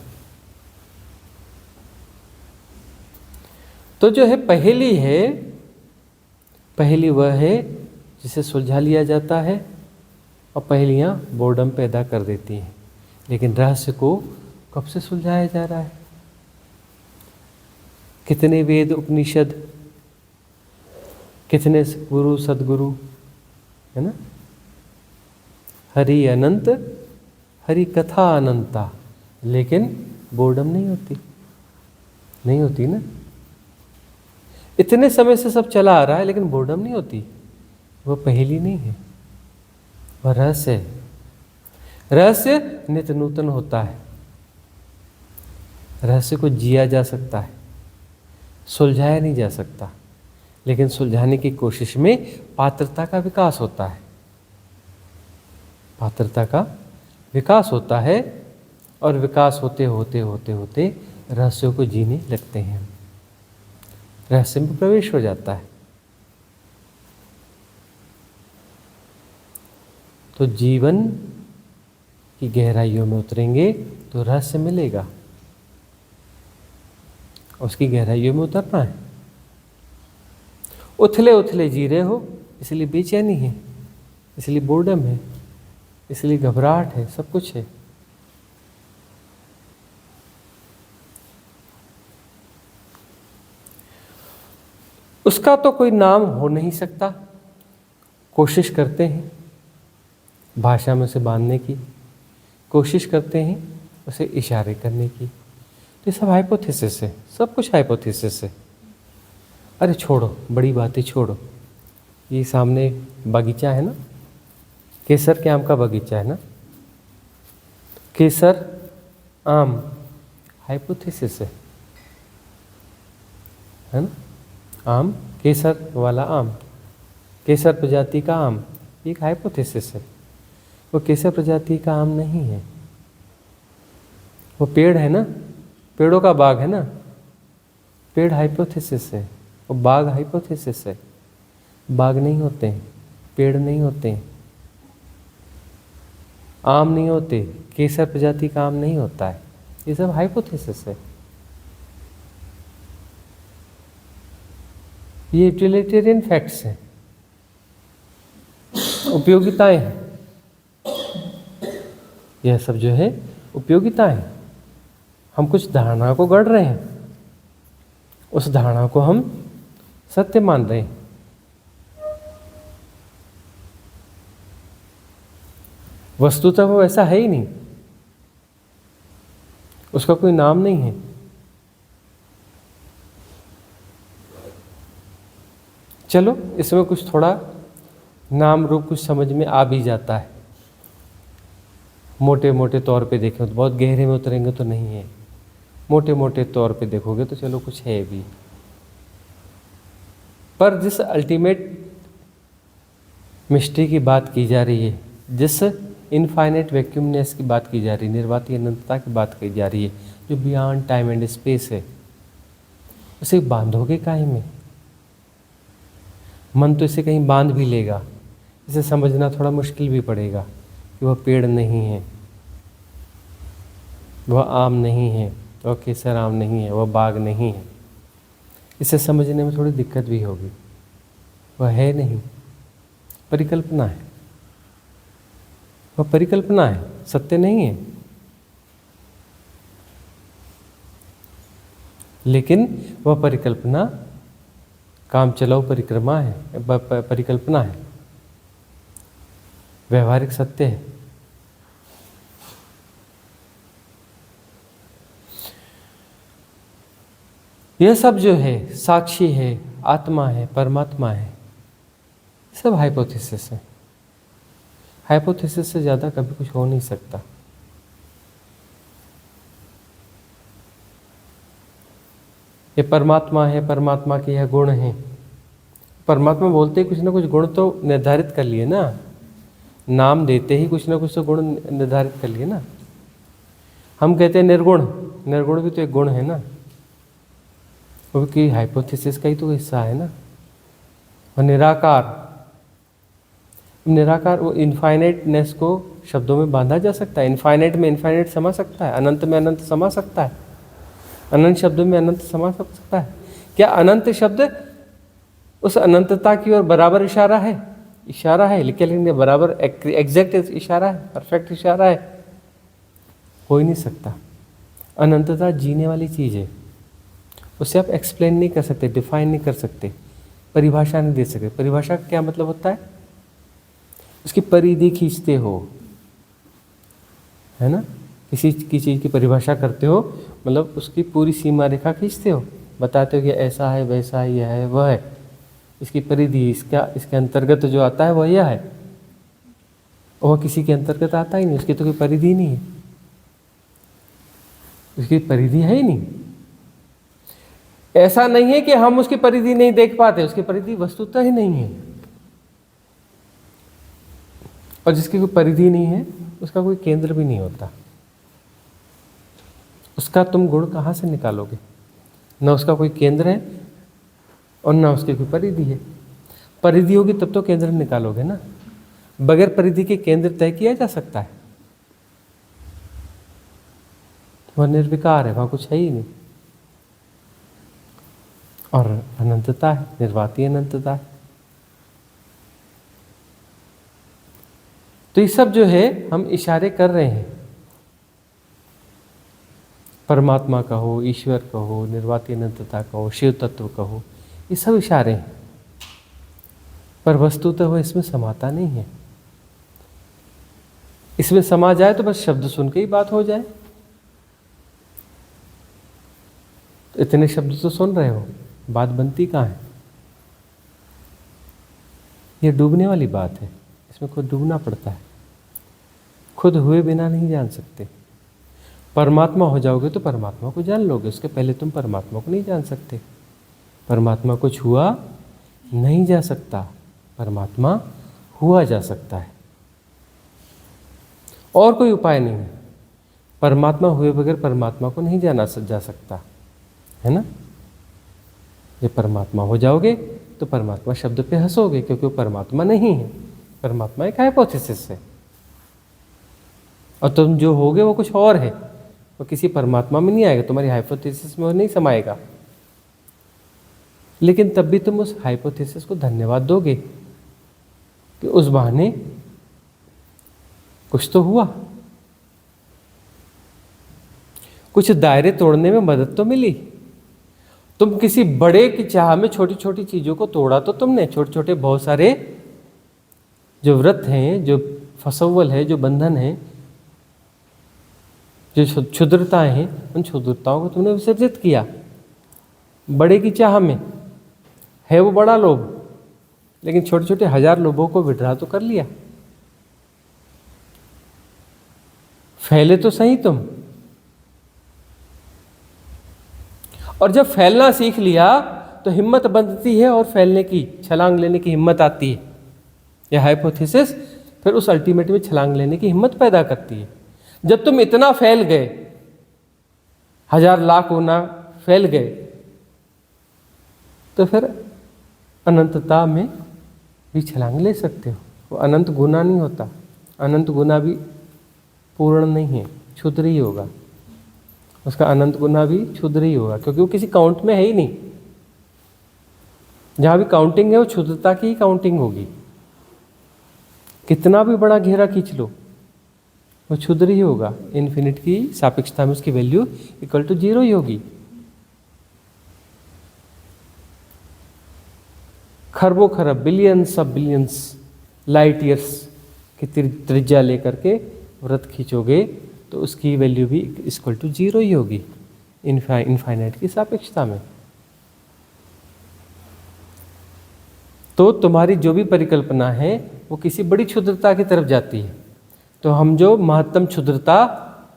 Speaker 2: तो जो है पहेली है, पहेली वह है जिसे सुलझा लिया जाता है, और पहेलियाँ बोर्डम पैदा कर देती हैं। लेकिन रहस्य को कब से सुलझाया जा रहा है? कितने वेद उपनिषद, कितने गुरु सदगुरु, है ना। हरि अनंत, हरि कथा अनंता, लेकिन बोर्डम नहीं होती, नहीं होती ना। इतने समय से सब चला आ रहा है, लेकिन बोर्डम नहीं होती। वह पहेली नहीं है, वह रहस्य है। रहस्य नित्य नूतन होता है। रहस्य को जिया जा सकता है, सुलझाया नहीं जा सकता, लेकिन सुलझाने की कोशिश में पात्रता का विकास होता है। पात्रता का विकास होता है, और विकास होते होते होते होते रहस्यों को जीने लगते हैं। रहस्य में प्रवेश हो जाता है। तो जीवन की गहराइयों में उतरेंगे तो रहस्य मिलेगा। उसकी गहराइयों में उतरना है। उथले उथले जी रहे हो, इसलिए बेचैनी है, इसलिए बोर्डम है, इसलिए घबराहट है, सब कुछ है। उसका तो कोई नाम हो नहीं सकता। कोशिश करते हैं भाषा में उसे बांधने की, कोशिश करते हैं उसे इशारे करने की। तो सब हाइपोथेसिस है, सब कुछ हाइपोथेसिस है। अरे छोड़ो, बड़ी बातें छोड़ो। ये सामने बगीचा है ना, केसर के आम का बगीचा है ना। केसर आम हाइपोथेसिस है ना। आम, केसर वाला आम, केसर प्रजाति का आम, एक हाइपोथेसिस है। वो केसर प्रजाति का आम नहीं है। वो पेड़ है ना, पेड़ों का बाग है ना। पेड़ हाइपोथेसिस है, वो बाग हाइपोथेसिस है। बाग नहीं होते हैं, पेड़ नहीं होते हैं, आम नहीं होते, केसर प्रजाति का आम नहीं होता है। ये सब हाइपोथेसिस है। ये यूटिलिटेरियन फैक्ट्स हैं, उपयोगिताएं हैं। यह सब जो है उपयोगिताएं हैं। हम कुछ धारणा को गढ़ रहे हैं, उस धारणा को हम सत्य मान रहे हैं। वस्तुतः वो ऐसा है ही नहीं, उसका कोई नाम नहीं है। चलो इसमें कुछ थोड़ा नाम रूप कुछ समझ में आ भी जाता है, मोटे मोटे तौर पे देखें तो, बहुत गहरे में उतरेंगे तो नहीं है, मोटे मोटे तौर पे देखोगे तो चलो कुछ है भी। पर जिस अल्टीमेट मिस्ट्री की बात की जा रही है, जिस इनफाइनाइट वैक्यूमनेस की बात की जा रही है, निर्वाती अनंतता की बात की जा रही है, जो बियॉन्ड टाइम एंड स्पेस है, उसे बांधोगे काहे में? मन तो इसे कहीं बांध भी लेगा, इसे समझना थोड़ा मुश्किल भी पड़ेगा कि वह पेड़ नहीं है, वह आम नहीं है, वह केसर आम नहीं है, वह बाग नहीं है। इसे समझने में थोड़ी दिक्कत भी होगी। वह है नहीं, परिकल्पना है, वह परिकल्पना है, सत्य नहीं है। लेकिन वह परिकल्पना काम चलाऊ परिक्रमा है, परिकल्पना है, व्यवहारिक सत्य है। यह सब जो है साक्षी है, आत्मा है, परमात्मा है, सब हाइपोथेसिस है। हाइपोथेसिस से ज़्यादा कभी कुछ हो नहीं सकता। ये परमात्मा है, परमात्मा के यह गुण हैं। परमात्मा बोलते ही कुछ ना कुछ गुण तो निर्धारित कर लिए ना, नाम देते ही कुछ ना कुछ तो गुण निर्धारित कर लिए ना। हम कहते हैं निर्गुण, निर्गुण भी तो एक गुण है ना, क्योंकि हाइपोथेसिस का ही तो हिस्सा है ना। और निराकार, निराकार वो इनफाइनाइटनेस को शब्दों में बांधा जा सकता है। इनफाइनाइट में इनफाइनाइट समा सकता है, अनंत में अनंत समा सकता है, अनंत शब्दों में अनंत समा सकता है। क्या अनंत शब्द उस अनंतता की ओर बराबर इशारा है? इशारा है, लेकिन बराबर एग्जैक्ट इशारा है, परफेक्ट इशारा है? हो ही नहीं सकता। अनंतता जीने वाली चीज़ है, उसे आप एक्सप्लेन नहीं कर सकते, डिफाइन नहीं कर सकते, परिभाषा नहीं दे सकते। परिभाषा का क्या मतलब होता है? उसकी परिधि खींचते हो, है ना। किसी की चीज़ की परिभाषा करते हो, मतलब उसकी पूरी सीमा रेखा खींचते हो, बताते हो कि ऐसा है, वैसा है, यह है, वह है। इसकी परिधि, इसके अंतर्गत जो आता है वह यह है। वह किसी के अंतर्गत आता ही नहीं, उसकी तो कोई परिधि नहीं है, उसकी परिधि है ही नहीं। ऐसा नहीं है कि हम उसकी परिधि नहीं देख पाते, उसकी परिधि वस्तुतः ही नहीं है। और जिसकी कोई परिधि नहीं है उसका कोई केंद्र भी नहीं होता। उसका तुम गुण कहाँ से निकालोगे? न उसका कोई केंद्र है और न उसकी कोई परिधि है। परिधि होगी तब तो केंद्र निकालोगे ना। बगैर परिधि के केंद्र तय किया जा सकता है? वह निर्विकार है, वहाँ कुछ है ही नहीं। और अनंतता है, निर्वाती अनंतता है। तो ये सब जो है हम इशारे कर रहे हैं, परमात्मा कहो, ईश्वर कहो, निर्वाती अनंतता कहो, शिव तत्व कहो, ये सब इशारे हैं। पर वस्तुतः वह इसमें समाता नहीं है। इसमें समा जाए तो बस शब्द सुन के ही बात हो जाए। तो इतने शब्द तो सुन रहे हो, बात बनती कहाँ है? ये डूबने वाली बात है, इसमें खुद डूबना पड़ता है। खुद हुए बिना नहीं जान सकते। परमात्मा हो जाओगे तो परमात्मा को जान लोगे, उसके पहले तुम परमात्मा को नहीं जान सकते। परमात्मा को छुआ नहीं जा सकता, परमात्मा हुआ जा सकता है, और कोई उपाय नहीं है। परमात्मा हुए बगैर परमात्मा को नहीं जाना जा सकता, है ना। ये परमात्मा हो जाओगे तो परमात्मा शब्द पे हंसोगे, क्योंकि वो परमात्मा नहीं है, परमात्मा एक हाइपोथेसिस है। और तुम जो होगे वो कुछ और है, वो किसी परमात्मा में नहीं आएगा, तुम्हारी हाइपोथेसिस में वो नहीं समाएगा। लेकिन तब भी तुम उस हाइपोथेसिस को धन्यवाद दोगे कि उस बहाने कुछ तो हुआ, कुछ दायरे तोड़ने में मदद तो मिली। तुम किसी बड़े की चाह में छोटी छोटी चीज़ों को तोड़ा तो तुमने, छोटे छोटे बहुत सारे जो व्रत हैं, जो फसव्वल है, जो बंधन है, जो क्षुद्रताएं हैं, उन क्षुद्रताओं को तुमने विसर्जित किया बड़े की चाह में। है वो बड़ा लोभ, लेकिन छोटे छोटे 1000 लोभों को विड्रा तो कर लिया। फैले तो सही तुम, और जब फैलना सीख लिया तो हिम्मत बनती है और फैलने की, छलांग लेने की हिम्मत आती है। यह हाइपोथेसिस फिर उस अल्टीमेट में छलांग लेने की हिम्मत पैदा करती है। जब तुम इतना फैल गए, 1000 लाख गुना फैल गए, तो फिर अनंतता में भी छलांग ले सकते हो। वो अनंत गुना नहीं होता, अनंत गुना भी पूर्ण नहीं है, क्षुद्र ही होगा। उसका अनंत गुना भी क्षुद्र ही होगा, क्योंकि वो किसी काउंट में है ही नहीं। जहाँ भी काउंटिंग है वो क्षुद्रता की ही काउंटिंग होगी। कितना भी बड़ा घेरा खींच लो, वो क्षुद्र ही होगा। इन्फिनिट की सापेक्षता में उसकी वैल्यू इक्वल टू 0 ही होगी। खरबों खरब, billions of billions light years की त्रिज्या लेकर के व्रत खींचोगे तो उसकी वैल्यू भी इक्वल टू 0 ही होगी इनफाइनाइट की सापेक्षता में। तो तुम्हारी जो भी परिकल्पना है वो किसी बड़ी क्षुद्रता की तरफ जाती है। तो हम जो महत्तम क्षुद्रता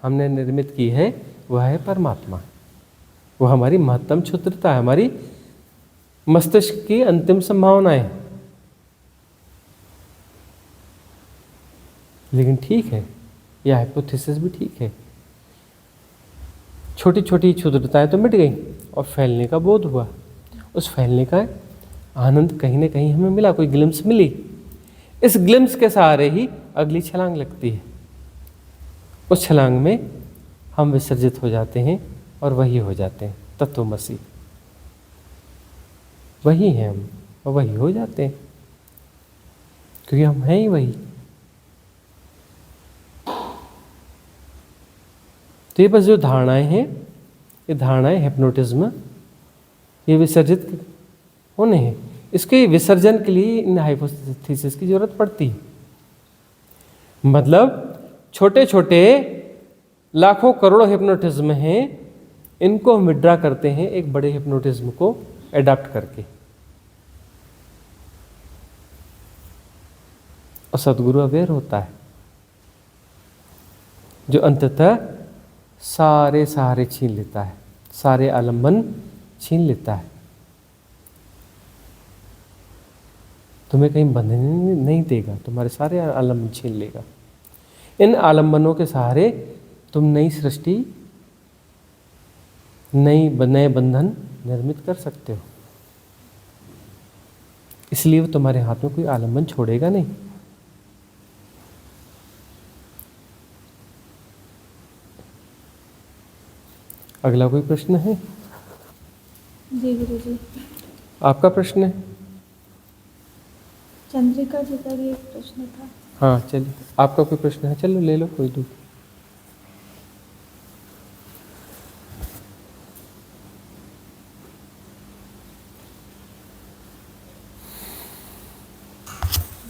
Speaker 2: हमने निर्मित की है वह है परमात्मा। वो हमारी महत्तम क्षुद्रता है, हमारी मस्तिष्क की अंतिम संभावनाएं। लेकिन ठीक है, यह हाइपोथेसिस भी ठीक है। छोटी छोटी क्षुद्रताएं तो मिट गई और फैलने का बोध हुआ। उस फैलने का आनंद कहीं ना कहीं हमें मिला, कोई ग्लिम्स मिली। इस ग्लिम्स के सहारे ही अगली छलांग लगती है। उस छलांग में हम विसर्जित हो जाते हैं और वही हो जाते हैं, तत्वमसि। वही हैं हम और वही हो जाते हैं, क्योंकि हम हैं ही वही। तो ये बस जो धारणाएं हैं, ये धारणाएं हिप्नोटिज्म, ये विसर्जित होने हैं। इसके विसर्जन के लिए इन हाइपोथेसिस की जरूरत पड़ती है। मतलब छोटे छोटे लाखों करोड़ों हिप्नोटिज्म हैं, इनको हम विड्रा करते हैं एक बड़े हिप्नोटिज्म को एडाप्ट करके। और सदगुरु अवेयर होता है, जो अंततः सारे सहारे छीन लेता है, सारे आलंबन छीन लेता है। तुम्हें कहीं बंधने नहीं देगा, तुम्हारे सारे आलंबन छीन लेगा। इन आलंबनों के सहारे तुम नई सृष्टि, नए बंधन निर्मित कर सकते हो। इसलिए वो तुम्हारे हाथ में कोई आलंबन छोड़ेगा नहीं। अगला कोई प्रश्न है?
Speaker 3: जी गुरु जी।
Speaker 2: आपका प्रश्न है?
Speaker 3: चंद्रिका जी का भी एक प्रश्न था।
Speaker 2: हाँ चलिए, आपका कोई प्रश्न है? चलो ले लो, कोई दूर।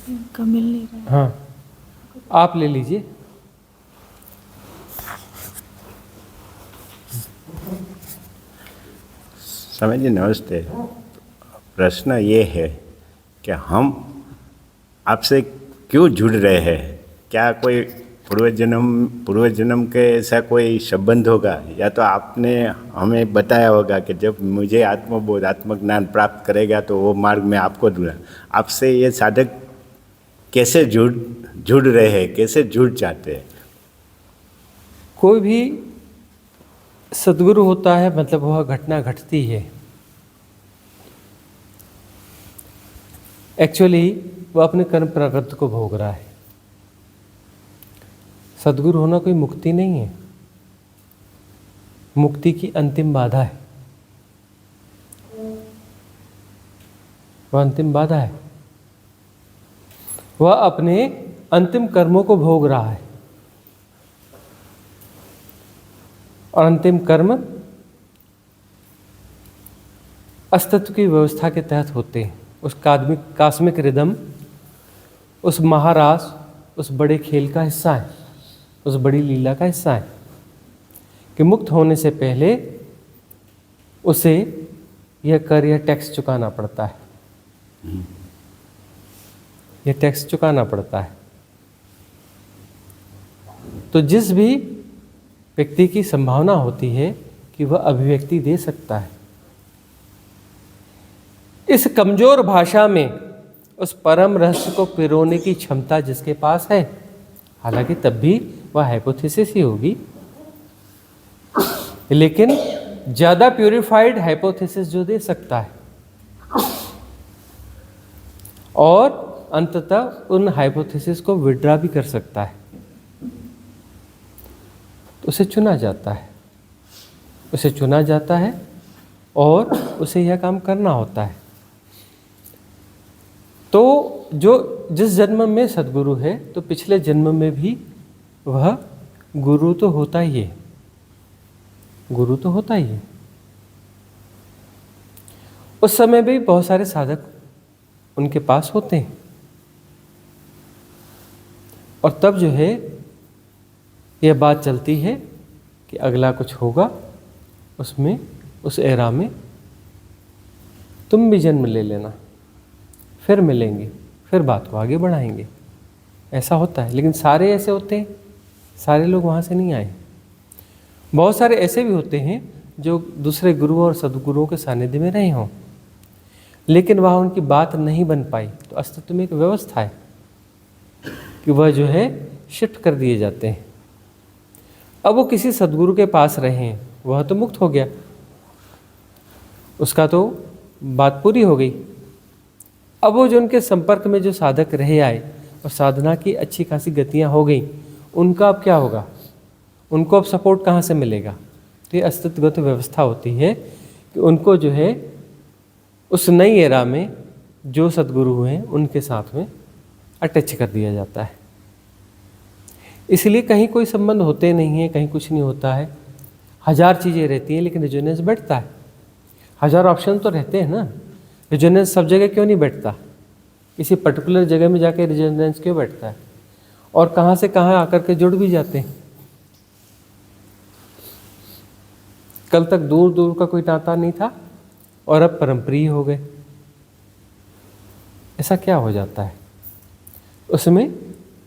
Speaker 3: इनका मिल नहीं रहा है।
Speaker 2: हाँ, आप ले लीजिए।
Speaker 1: स्वामी जी नमस्ते। प्रश्न ये है कि हम आपसे क्यों जुड़ रहे हैं? क्या कोई पूर्व जन्म के ऐसा कोई संबंध होगा, या तो आपने हमें बताया होगा कि जब मुझे आत्मबोध, आत्मज्ञान प्राप्त करेगा तो वो मार्ग में आपको जुड़ा। आपसे ये साधक कैसे जुड़ रहे हैं, कैसे जुड़ जाते हैं?
Speaker 2: कोई भी सद्गुरु होता है मतलब वह घटना घटती है। एक्चुअली वह अपने कर्म प्रकृति को भोग रहा है। सद्गुरु होना कोई मुक्ति नहीं है, मुक्ति की अंतिम बाधा है। वह अंतिम बाधा है, वह अपने अंतिम कर्मों को भोग रहा है। और अंतिम कर्म अस्तित्व की व्यवस्था के तहत होते हैं। उस कास्मिक रिदम, उस महारास, उस बड़े खेल का हिस्सा है, उस बड़ी लीला का हिस्सा है कि मुक्त होने से पहले उसे यह कर या टैक्स चुकाना पड़ता है, यह टैक्स चुकाना पड़ता है। तो जिस भी व्यक्ति की संभावना होती है कि वह अभिव्यक्ति दे सकता है, इस कमजोर भाषा में उस परम रहस्य को पिरोने की क्षमता जिसके पास है, हालांकि तब भी वह हाइपोथेसिस ही होगी, लेकिन ज़्यादा प्यूरिफाइड हाइपोथेसिस जो दे सकता है और अंततः उन हाइपोथेसिस को विड्रा भी कर सकता है, तो उसे चुना जाता है, उसे चुना जाता है और उसे यह काम करना होता है। तो जिस जन्म में सद्गुरु है, तो पिछले जन्म में भी वह गुरु तो होता ही है, गुरु तो होता ही है। उस समय भी बहुत सारे साधक उनके पास होते हैं और तब जो है यह बात चलती है कि अगला कुछ होगा, उसमें उस एरा में तुम भी जन्म ले लेना, फिर मिलेंगे, फिर बात को आगे बढ़ाएंगे। ऐसा होता है, लेकिन सारे ऐसे होते हैं, सारे लोग वहाँ से नहीं आए। बहुत सारे ऐसे भी होते हैं जो दूसरे गुरुओं और सद्गुरुओं के सानिध्य में रहे हों, लेकिन वहाँ उनकी बात नहीं बन पाई। तो अस्तित्व में एक व्यवस्था है कि वह जो है शिफ्ट कर दिए जाते हैं। अब वो किसी सद्गुरु के पास रहे हैं, वह तो मुक्त हो गया, उसका तो बात पूरी हो गई। अब वो जो उनके संपर्क में जो साधक रहे आए और साधना की अच्छी खासी गतियाँ हो गई, उनका अब क्या होगा, उनको अब सपोर्ट कहाँ से मिलेगा? तो ये अस्तित्वगत व्यवस्था होती है कि उनको जो है उस नई एरा में जो सद्गुरु हुए हैं उनके साथ में अटैच कर दिया जाता है। इसलिए कहीं कोई संबंध होते नहीं है, कहीं कुछ नहीं होता है, हज़ार चीज़ें रहती हैं, लेकिन रेजोनेंस बैठता है। हज़ार ऑप्शन तो रहते हैं ना, रेजोनेंस सब जगह क्यों नहीं बैठता? किसी पर्टिकुलर जगह में जाके रेजोनेंस क्यों बैठता है? और कहाँ से कहाँ आकर के जुड़ भी जाते हैं। कल तक दूर दूर का कोई नाता नहीं था और अब परम्प्रिय हो गए। ऐसा क्या हो जाता है? उसमें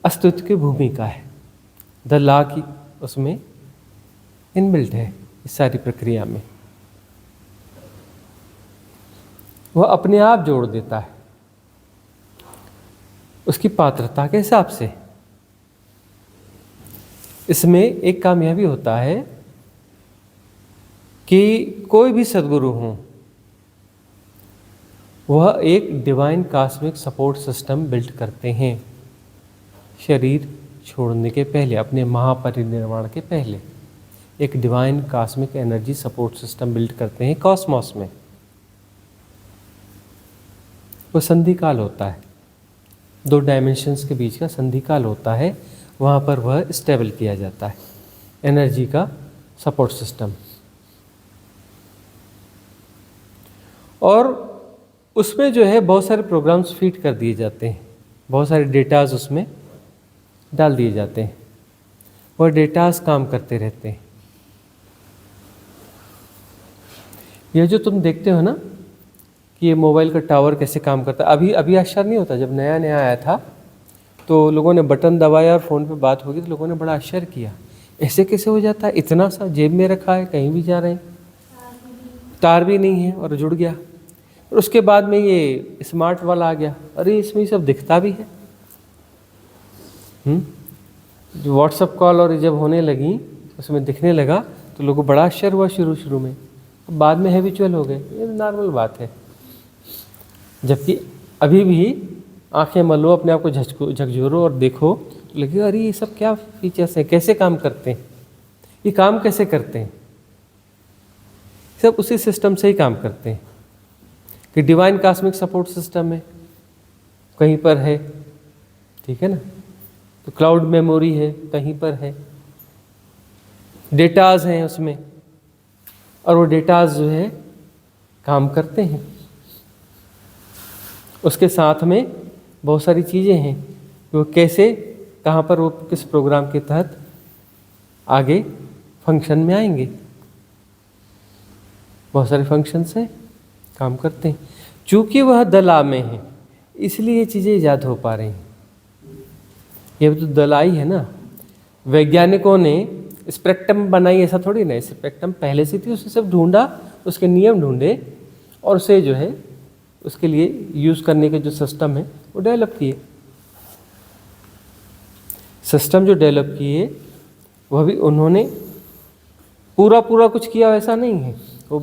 Speaker 2: अस्तित्व की भूमिका है, द लॉ की उसमें इनबिल्ट है इस सारी प्रक्रिया में। वह अपने आप जोड़ देता है उसकी पात्रता के हिसाब से। इसमें एक काम यह भी होता है कि कोई भी सद्गुरु हो, वह एक divine cosmic support system build करते हैं शरीर छोड़ने के पहले, अपने महापरिनिर्वाण के पहले एक divine cosmic energy support system build करते हैं कॉस्मॉस में। वो संधिकाल होता है, दो डायमेंशंस के बीच का संधिकाल होता है, वहाँ पर वह स्टेबल किया जाता है एनर्जी का सपोर्ट सिस्टम। और उसमें जो है बहुत सारे प्रोग्राम्स फीड कर दिए जाते हैं, बहुत सारे डेटाज उसमें डाल दिए जाते हैं, वह डेटाज काम करते रहते हैं। यह जो तुम देखते हो ना कि ये मोबाइल का टावर कैसे काम करता है, अभी आश्चर्य नहीं होता? जब नया नया आया था तो लोगों ने बटन दबाया और फ़ोन पे बात होगी तो लोगों ने बड़ा आश्चर्य किया, ऐसे कैसे हो जाता है? इतना सा जेब में रखा है, कहीं भी जा रहे हैं, तार भी नहीं है और जुड़ गया। और उसके बाद में ये स्मार्ट वाला आ गया, अरे इसमें सब दिखता भी है। जो व्हाट्सअप कॉल और जब होने लगी उसमें दिखने लगा तो लोगों को बड़ा आश्चर्य हुआ शुरू में, बाद में हैबिचुअल हो गए, ये नॉर्मल बात है। जबकि अभी भी आंखें मलो, अपने आप को झकझोरो और देखो तो लगे अरे ये सब क्या फीचर्स हैं, कैसे काम करते हैं, ये काम कैसे करते हैं? सब उसी सिस्टम से ही काम करते हैं कि डिवाइन कॉस्मिक सपोर्ट सिस्टम में कहीं पर है, ठीक है ना, तो क्लाउड मेमोरी है कहीं पर है, डेटाज हैं उसमें, और वो डेटाज जो है काम करते हैं। उसके साथ में बहुत सारी चीज़ें हैं, वो कैसे, कहाँ पर, वो किस प्रोग्राम के तहत आगे फंक्शन में आएंगे। बहुत सारे फंक्शंस हैं, काम करते हैं। चूँकि वह दला में है इसलिए ये चीज़ें ईजाद हो पा रही हैं। ये तो दलाई है ना, वैज्ञानिकों ने स्पेक्ट्रम बनाई ऐसा थोड़ी ना, स्पेक्ट्रम पहले से थी, उसे सब ढूंढा, उसके नियम ढूंढे और उसे जो है उसके लिए यूज़ करने के जो सिस्टम है वो डेवलप किए। सिस्टम जो डेवलप किए वह भी उन्होंने पूरा कुछ किया ऐसा नहीं है, वो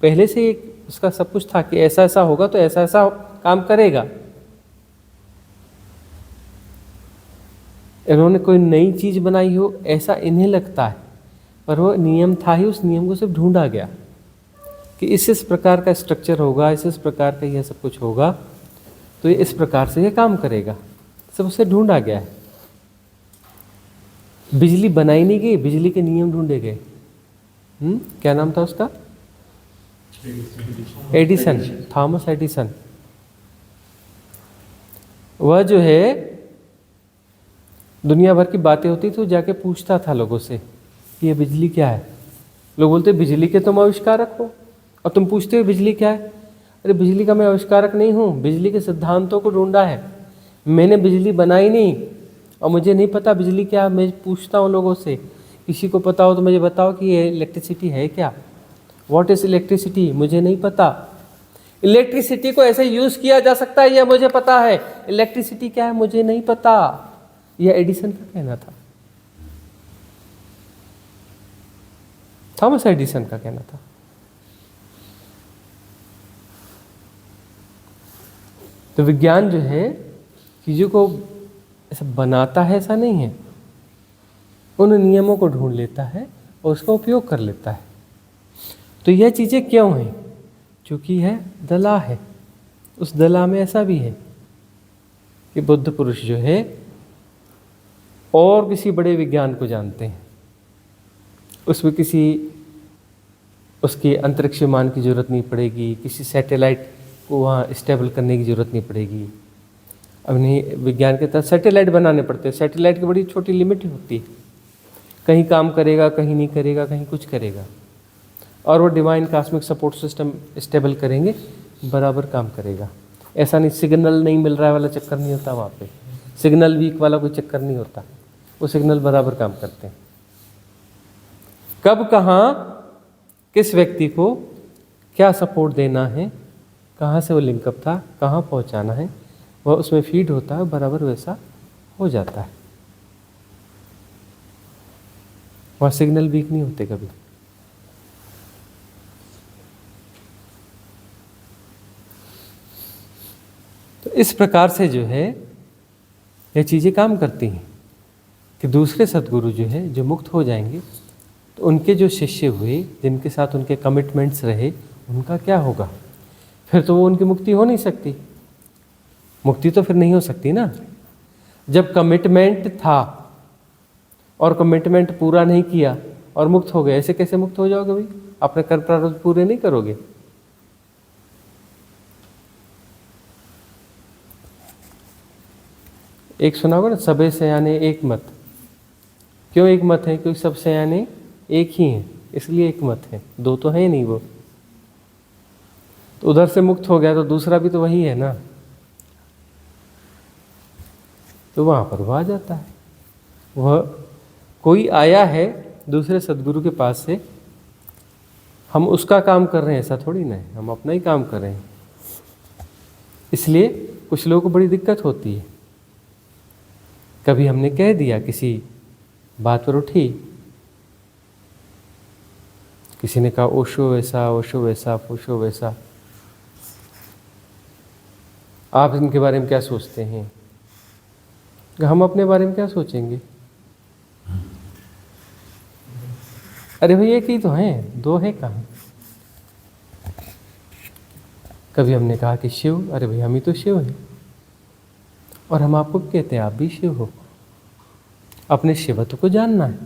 Speaker 2: पहले से उसका सब कुछ था कि ऐसा ऐसा होगा तो ऐसा ऐसा काम करेगा। इन्होंने कोई नई चीज़ बनाई हो ऐसा इन्हें लगता है, पर वो नियम था ही, उस नियम को सिर्फ ढूंढा गया कि इस प्रकार का स्ट्रक्चर होगा, इस प्रकार का यह सब कुछ होगा तो ये इस प्रकार से ये काम करेगा, सब उसे ढूंढा गया है। बिजली बनाई नहीं गई, बिजली के नियम ढूंढे गए। क्या नाम था उसका? Edison, Thomas Edison. वह जो है दुनिया भर की बातें होती तो जाके पूछता था लोगों से कि ये बिजली क्या है। लोग बोलते बिजली के तुम आविष्कारक हो और तुम पूछते हो बिजली क्या है। अरे बिजली का मैं आविष्कारक नहीं हूँ, बिजली के सिद्धांतों को ढूंढा है, मैंने बिजली बनाई नहीं और मुझे नहीं पता बिजली क्या। मैं पूछता हूँ लोगों से, किसी को पता हो तो मुझे बताओ कि ये इलेक्ट्रिसिटी है क्या, व्हाट इज़ इलेक्ट्रिसिटी, मुझे नहीं पता। इलेक्ट्रिसिटी को ऐसे यूज़ किया जा सकता है यह मुझे पता है, इलेक्ट्रिसिटी क्या है मुझे नहीं पता। यह एडिसन का कहना था, थॉमस एडिसन का कहना था। तो विज्ञान जो है चीज़ों को ऐसा बनाता है ऐसा नहीं है, उन नियमों को ढूंढ लेता है और उसका उपयोग कर लेता है। तो यह चीज़ें क्यों हैं? क्योंकि यह दला है। उस दला में ऐसा भी है कि बुद्ध पुरुष जो है और किसी बड़े विज्ञान को जानते हैं, उसमें किसी उसके अंतरिक्ष विमान की ज़रूरत नहीं पड़ेगी, किसी सैटेलाइट को वहाँ स्टेबल करने की ज़रूरत नहीं पड़ेगी। अब नहीं, विज्ञान के तहत सैटेलाइट बनाने पड़ते हैं, सैटेलाइट की बड़ी छोटी लिमिट होती है, कहीं काम करेगा कहीं नहीं करेगा, कहीं कुछ करेगा, और वो divine cosmic support system stable करेंगे, बराबर काम करेगा। ऐसा नहीं सिग्नल नहीं मिल रहा है वाला चक्कर नहीं होता वहाँ पे, सिग्नल वीक वाला कोई चक्कर नहीं होता, वो सिग्नल बराबर काम करते हैं। कब कहाँ किस व्यक्ति को क्या सपोर्ट देना है, कहाँ से वो लिंकअप था, कहाँ पहुँचाना है, वह उसमें फीड होता है, बराबर वैसा हो जाता है। वहाँ सिग्नल वीक नहीं होते कभी। तो इस प्रकार से जो है ये चीज़ें काम करती हैं कि दूसरे सद्गुरु जो है जो मुक्त हो जाएंगे तो उनके जो शिष्य हुए, जिनके साथ उनके कमिटमेंट्स रहे, उनका क्या होगा? फिर तो वो उनकी मुक्ति हो नहीं सकती। मुक्ति तो फिर नहीं हो सकती ना, जब कमिटमेंट था और कमिटमेंट पूरा नहीं किया और मुक्त हो गए। ऐसे कैसे मुक्त हो जाओगे भाई? अपने कर्म प्रारब्ध पूरे नहीं करोगे। एक सुना होगा ना, सबे सयाने एक मत। क्यों एक मत है? क्योंकि सब सयाने एक ही हैं, इसलिए एक मत है, दो तो है नहीं वो। तो उधर से मुक्त हो गया तो दूसरा भी तो वही है ना, तो वहाँ पर वह आ जाता है। वह कोई आया है दूसरे सद्गुरु के पास से, हम उसका काम कर रहे हैं ऐसा थोड़ी ना है, हम अपना ही काम कर रहे हैं। इसलिए कुछ लोगों को बड़ी दिक्कत होती है। कभी हमने कह दिया, किसी बात पर उठी, किसी ने कहा ओशो वैसा, ओशो वैसा, ओशो वैसा, आप इनके बारे में क्या सोचते हैं? हम अपने बारे में क्या सोचेंगे? अरे भाई एक ही तो हैं, दो हैं कहाँ? कभी हमने कहा कि शिव, अरे भाई हम ही तो शिव हैं, और हम आपको कहते हैं आप भी शिव हो। अपने शिवत्व को जानना है,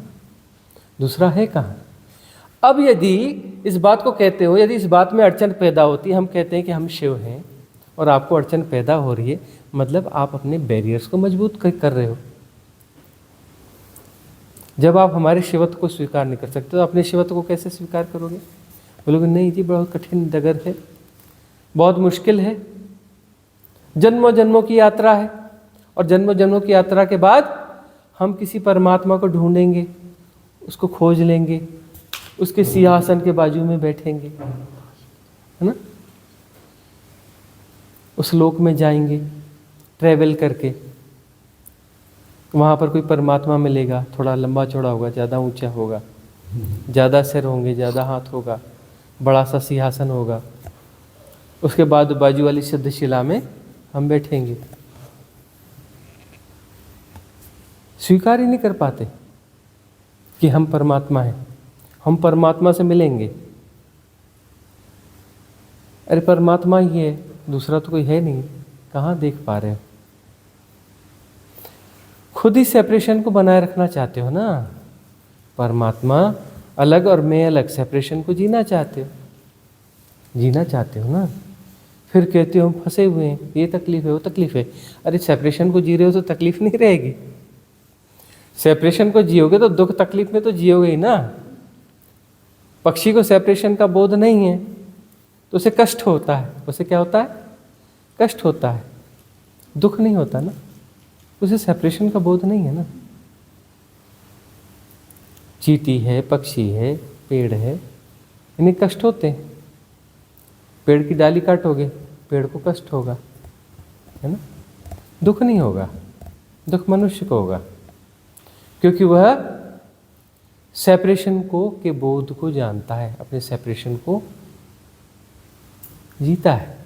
Speaker 2: दूसरा है कहाँ? अब यदि इस बात को कहते हो, यदि इस बात में अड़चन पैदा होती है, हम कहते हैं कि हम शिव हैं और आपको अड़चन पैदा हो रही है, मतलब आप अपने बैरियर्स को मजबूत कर रहे हो। जब आप हमारे शिवत्व को स्वीकार नहीं कर सकते तो अपने शिवत्व को कैसे स्वीकार करोगे? बोलोगे नहीं जी, बहुत कठिन डगर है, बहुत मुश्किल है, जन्मों जन्मों की यात्रा है, और जन्मों जन्मों की यात्रा के बाद हम किसी परमात्मा को ढूंढेंगे, उसको खोज लेंगे, उसके सिंहासन के बाजू में बैठेंगे, है ना, उस लोक में जाएंगे ट्रैवल करके, वहाँ पर कोई परमात्मा मिलेगा, थोड़ा लंबा चौड़ा होगा, ज़्यादा ऊंचा होगा, ज़्यादा सिर होंगे, ज़्यादा हाथ होगा, बड़ा सा सिंहासन होगा, उसके बाद बाजू वाली सिद्ध शिला में हम बैठेंगे। स्वीकार ही नहीं कर पाते कि हम परमात्मा हैं, हम परमात्मा से मिलेंगे। अरे परमात्मा ही है, दूसरा तो कोई है नहीं, कहाँ देख पा रहे हो? खुद ही सेपरेशन को बनाए रखना चाहते हो ना, परमात्मा अलग और मैं अलग, सेपरेशन को जीना चाहते हो ना, फिर कहते हो हम फंसे हुए हैं, ये तकलीफ है, वो तकलीफ है। अरे सेपरेशन को जी रहे हो तो तकलीफ नहीं रहेगी, सेपरेशन को जियोगे तो दुख तकलीफ में तो जियोगे ही ना। पक्षी को सेपरेशन का बोध नहीं है तो उसे कष्ट होता है, उसे क्या होता है? कष्ट होता है, दुख नहीं होता ना, उसे सेपरेशन का बोध नहीं है ना। चींटी है, पक्षी है, पेड़ है, इन्हें कष्ट होते हैं। पेड़ की डाली काटोगे, पेड़ को कष्ट होगा, है ना, दुख नहीं होगा। दुख मनुष्य को होगा क्योंकि वह सेपरेशन को के बोध को जानता है, अपने सेपरेशन को जीता है।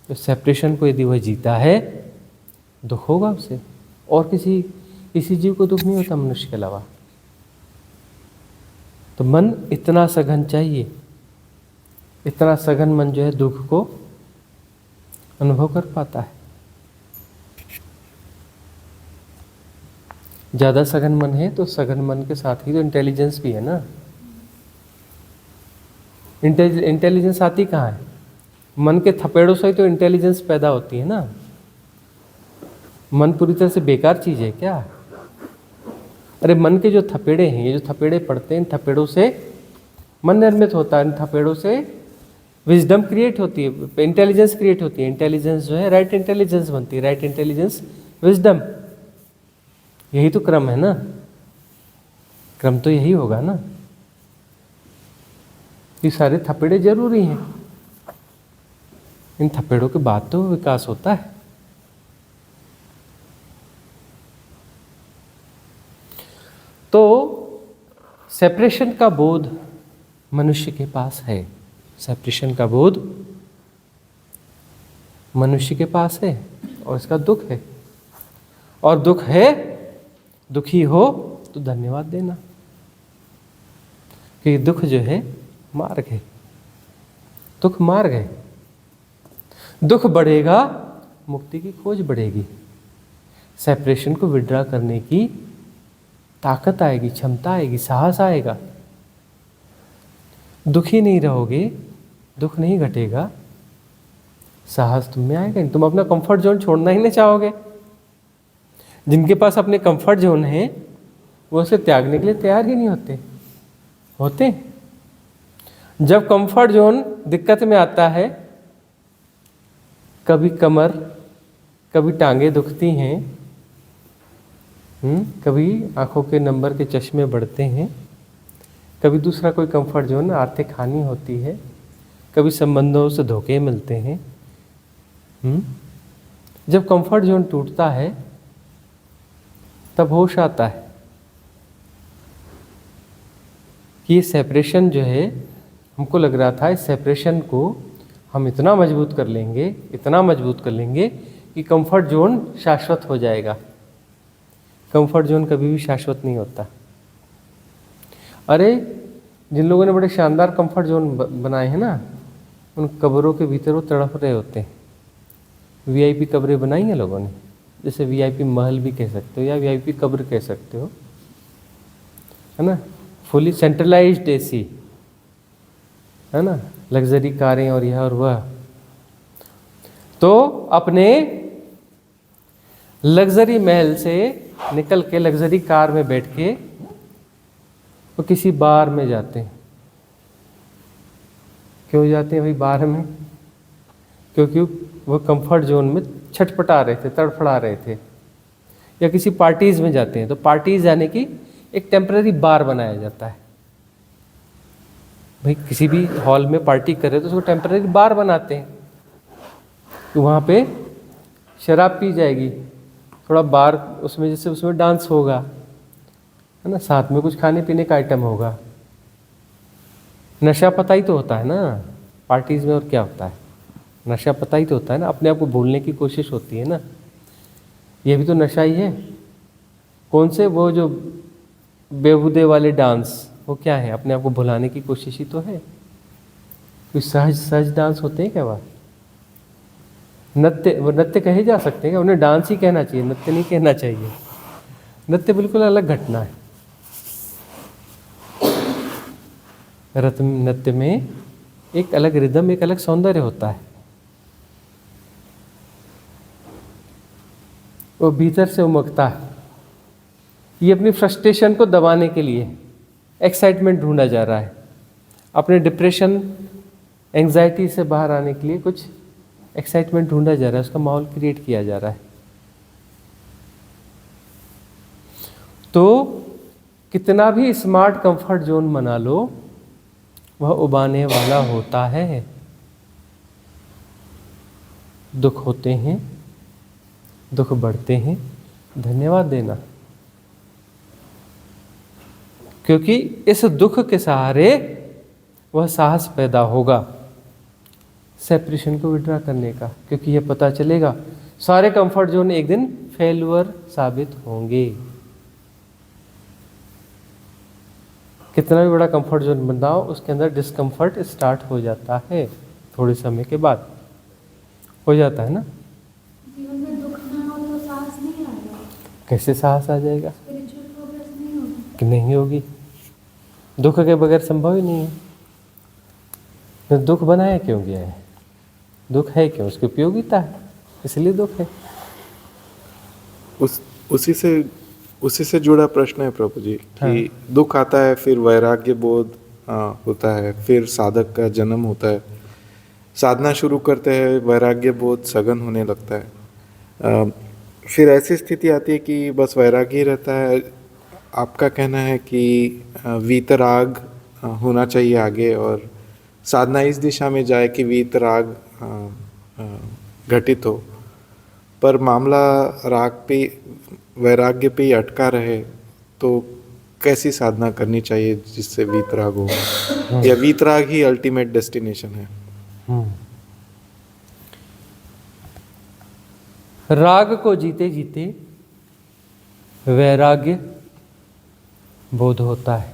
Speaker 2: तो सेपरेशन को यदि वह जीता है, दुख होगा उसे, और किसी जीव को दुख नहीं होता मनुष्य के अलावा। तो मन इतना सघन चाहिए, इतना सघन मन जो है दुख को अनुभव कर पाता है। ज़्यादा सघन मन है तो सघन मन के साथ ही तो इंटेलिजेंस भी है ना। इंटेलिजेंस आती कहाँ है? मन के थपेड़ों से ही तो इंटेलिजेंस पैदा होती है ना। मन पूरी तरह से बेकार चीज़ है क्या? अरे मन के जो थपेड़े हैं, ये जो थपेड़े पड़ते हैं, इन थपेड़ों से मन निर्मित होता है, इन थपेड़ों से विजडम क्रिएट होती है, इंटेलिजेंस क्रिएट होती है। इंटेलिजेंस जो है राइट इंटेलिजेंस बनती है, राइट इंटेलिजेंस विजडम। यही तो क्रम है ना, क्रम तो यही होगा ना। ये सारे थपेड़े जरूरी हैं, इन थपेड़ों के बाद तो विकास होता है। तो सेपरेशन का बोध मनुष्य के पास है, सेपरेशन का बोध मनुष्य के पास है, और इसका दुख है। और दुख है, दुखी हो तो धन्यवाद देना, कि दुख जो है मार्ग है, दुख मार्ग है। दुख बढ़ेगा, मुक्ति की खोज बढ़ेगी, सेपरेशन को विड्रा करने की ताकत आएगी, क्षमता आएगी, साहस आएगा। दुखी नहीं रहोगे, दुख नहीं घटेगा, साहस तुम में आएगा। तुम अपना कंफर्ट जोन छोड़ना ही नहीं चाहोगे। जिनके पास अपने कंफर्ट जोन है वो उसे त्यागने के लिए तैयार ही नहीं होते। जब कंफर्ट जोन दिक्कत में आता है, कभी कमर, कभी टांगे दुखती हैं, कभी आंखों के नंबर के चश्मे बढ़ते हैं, कभी दूसरा कोई कंफर्ट जोन, आर्थिक हानि होती है, कभी संबंधों से धोखे मिलते हैं। जब कंफर्ट जोन टूटता है तब होश आता है कि ये सेपरेशन जो है, हमको लग रहा था इस सेपरेशन को हम इतना मजबूत कर लेंगे कि कंफर्ट जोन शाश्वत हो जाएगा। कंफर्ट जोन कभी भी शाश्वत नहीं होता। अरे जिन लोगों ने बड़े शानदार कंफर्ट जोन बनाए हैं ना, उन कब्रों के भीतर वो तड़प रहे होते हैं। वीआईपी कब्रें बनाई हैं लोगों ने, जैसे वीआईपी महल भी कह सकते हो या वीआईपी कब्र कह सकते हो, है ना। फुली सेंट्रलाइज्ड एसी, है ना, लग्जरी कारें और यह और वह। तो अपने लग्जरी महल से निकल के लग्जरी कार में बैठ के वो किसी बार में जाते हैं। क्यों जाते हैं भाई बार में? क्योंकि वो कंफर्ट जोन में छटपटा रहे थे, तड़फड़ा रहे थे। या किसी पार्टीज में जाते हैं तो पार्टीज जाने की एक टेम्पररी बार बनाया जाता है। भाई किसी भी हॉल में पार्टी कर रहे तो उसको टेम्पररी बार बनाते हैं, तो वहाँ पे शराब पी जाएगी, थोड़ा बार उसमें जैसे उसमें डांस होगा, है ना, साथ में कुछ खाने पीने का आइटम होगा। नशा पता ही तो होता है ना पार्टीज में, और क्या होता है? नशा पता ही तो होता है ना, अपने आप को भूलने की कोशिश होती है ना, ये भी तो नशा ही है। कौन से वो जो बेहुदे वाले डांस, वो क्या है? अपने आप को भुलाने की कोशिश ही तो है। कोई सहज सहज डांस होते हैं क्या? वह नृत्य, वो नृत्य कहे जा सकते हैं क्या? उन्हें डांस ही कहना चाहिए, नृत्य नहीं कहना चाहिए। नृत्य बिल्कुल अलग घटना है। नृत्य में एक अलग रिदम, एक अलग सौंदर्य होता है। वो भीतर से उमगता है। ये अपनी फ्रस्ट्रेशन को दबाने के लिए एक्साइटमेंट ढूंढा जा रहा है, अपने डिप्रेशन एंजाइटी से बाहर आने के लिए कुछ एक्साइटमेंट ढूंढा जा रहा है, उसका माहौल क्रिएट किया जा रहा है। तो कितना भी स्मार्ट कंफर्ट जोन बना लो, वह उबाने वाला होता है। दुख होते हैं, दुख बढ़ते हैं, धन्यवाद देना, क्योंकि इस दुख के सहारे वह साहस पैदा होगा सेपरेशन को विड्रा करने का, क्योंकि यह पता चलेगा सारे कंफर्ट जोन एक दिन फेल्यूर साबित होंगे। कितना भी बड़ा कंफर्ट जोन बनाओ, उसके अंदर डिस्कम्फर्ट स्टार्ट हो जाता है, थोड़े समय के बाद हो जाता है ना।
Speaker 3: जीवन में दुख ना हो तो साहस नहीं आएगा।
Speaker 2: कैसे साहस आ जाएगा?
Speaker 3: स्पिरिचुअल प्रोग्रेस नहीं होगी।
Speaker 2: कि नहीं होगी, दुख के बगैर संभव ही नहीं है। तो दुख बनाया क्यों गया है? दुख है क्यों? उसकी उपयोगिता है, इसलिए दुख है।
Speaker 4: उसी से जुड़ा प्रश्न है प्रभु जी कि दुख आता है, फिर वैराग्य बोध होता है, फिर साधक का जन्म होता है, साधना शुरू करते हैं, वैराग्य बोध सघन होने लगता है, फिर ऐसी स्थिति आती है कि बस वैराग्य ही रहता है। आपका कहना है कि वीतराग होना चाहिए आगे, और साधना इस दिशा में जाए कि वीतराग घटित हो, पर मामला राग पे, वैराग्य पे ही अटका रहे, तो कैसी साधना करनी चाहिए जिससे वीतराग हो, या वीतराग ही अल्टीमेट डेस्टिनेशन है?
Speaker 2: राग को जीते जीते वैराग्य बोध होता है,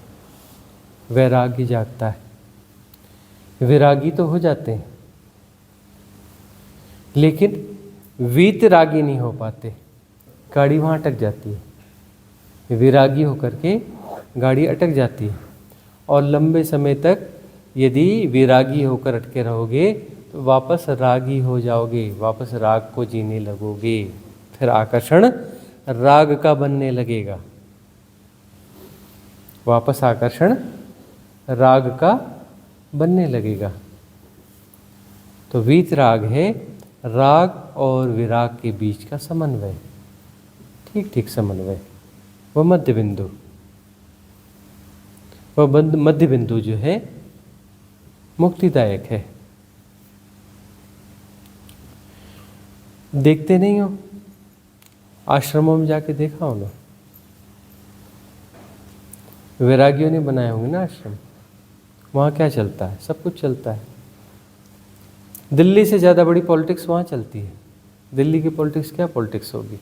Speaker 2: वैराग्य जागता है। विरागी तो हो जाते हैं, लेकिन वीतरागी नहीं हो पाते, गाड़ी वहाँ अटक जाती है। विरागी होकर के गाड़ी अटक जाती है, और लंबे समय तक यदि विरागी होकर अटके रहोगे तो वापस रागी हो जाओगे, वापस राग को जीने लगोगे, फिर आकर्षण राग का बनने लगेगा, वापस आकर्षण राग का बनने लगेगा। तो वीतराग है राग और विराग के बीच का समन्वय, ठीक ठीक समन्वय, वह मध्य बिंदु, वह मध्य बिंदु जो है मुक्तिदायक है। देखते नहीं हो? आश्रमों में जाके देखा हो ना, वैरागियों ने बनाए होंगे ना आश्रम, वहाँ क्या चलता है? सब कुछ चलता है। दिल्ली से ज़्यादा बड़ी पॉलिटिक्स वहाँ चलती है। दिल्ली की पॉलिटिक्स क्या पॉलिटिक्स होगी?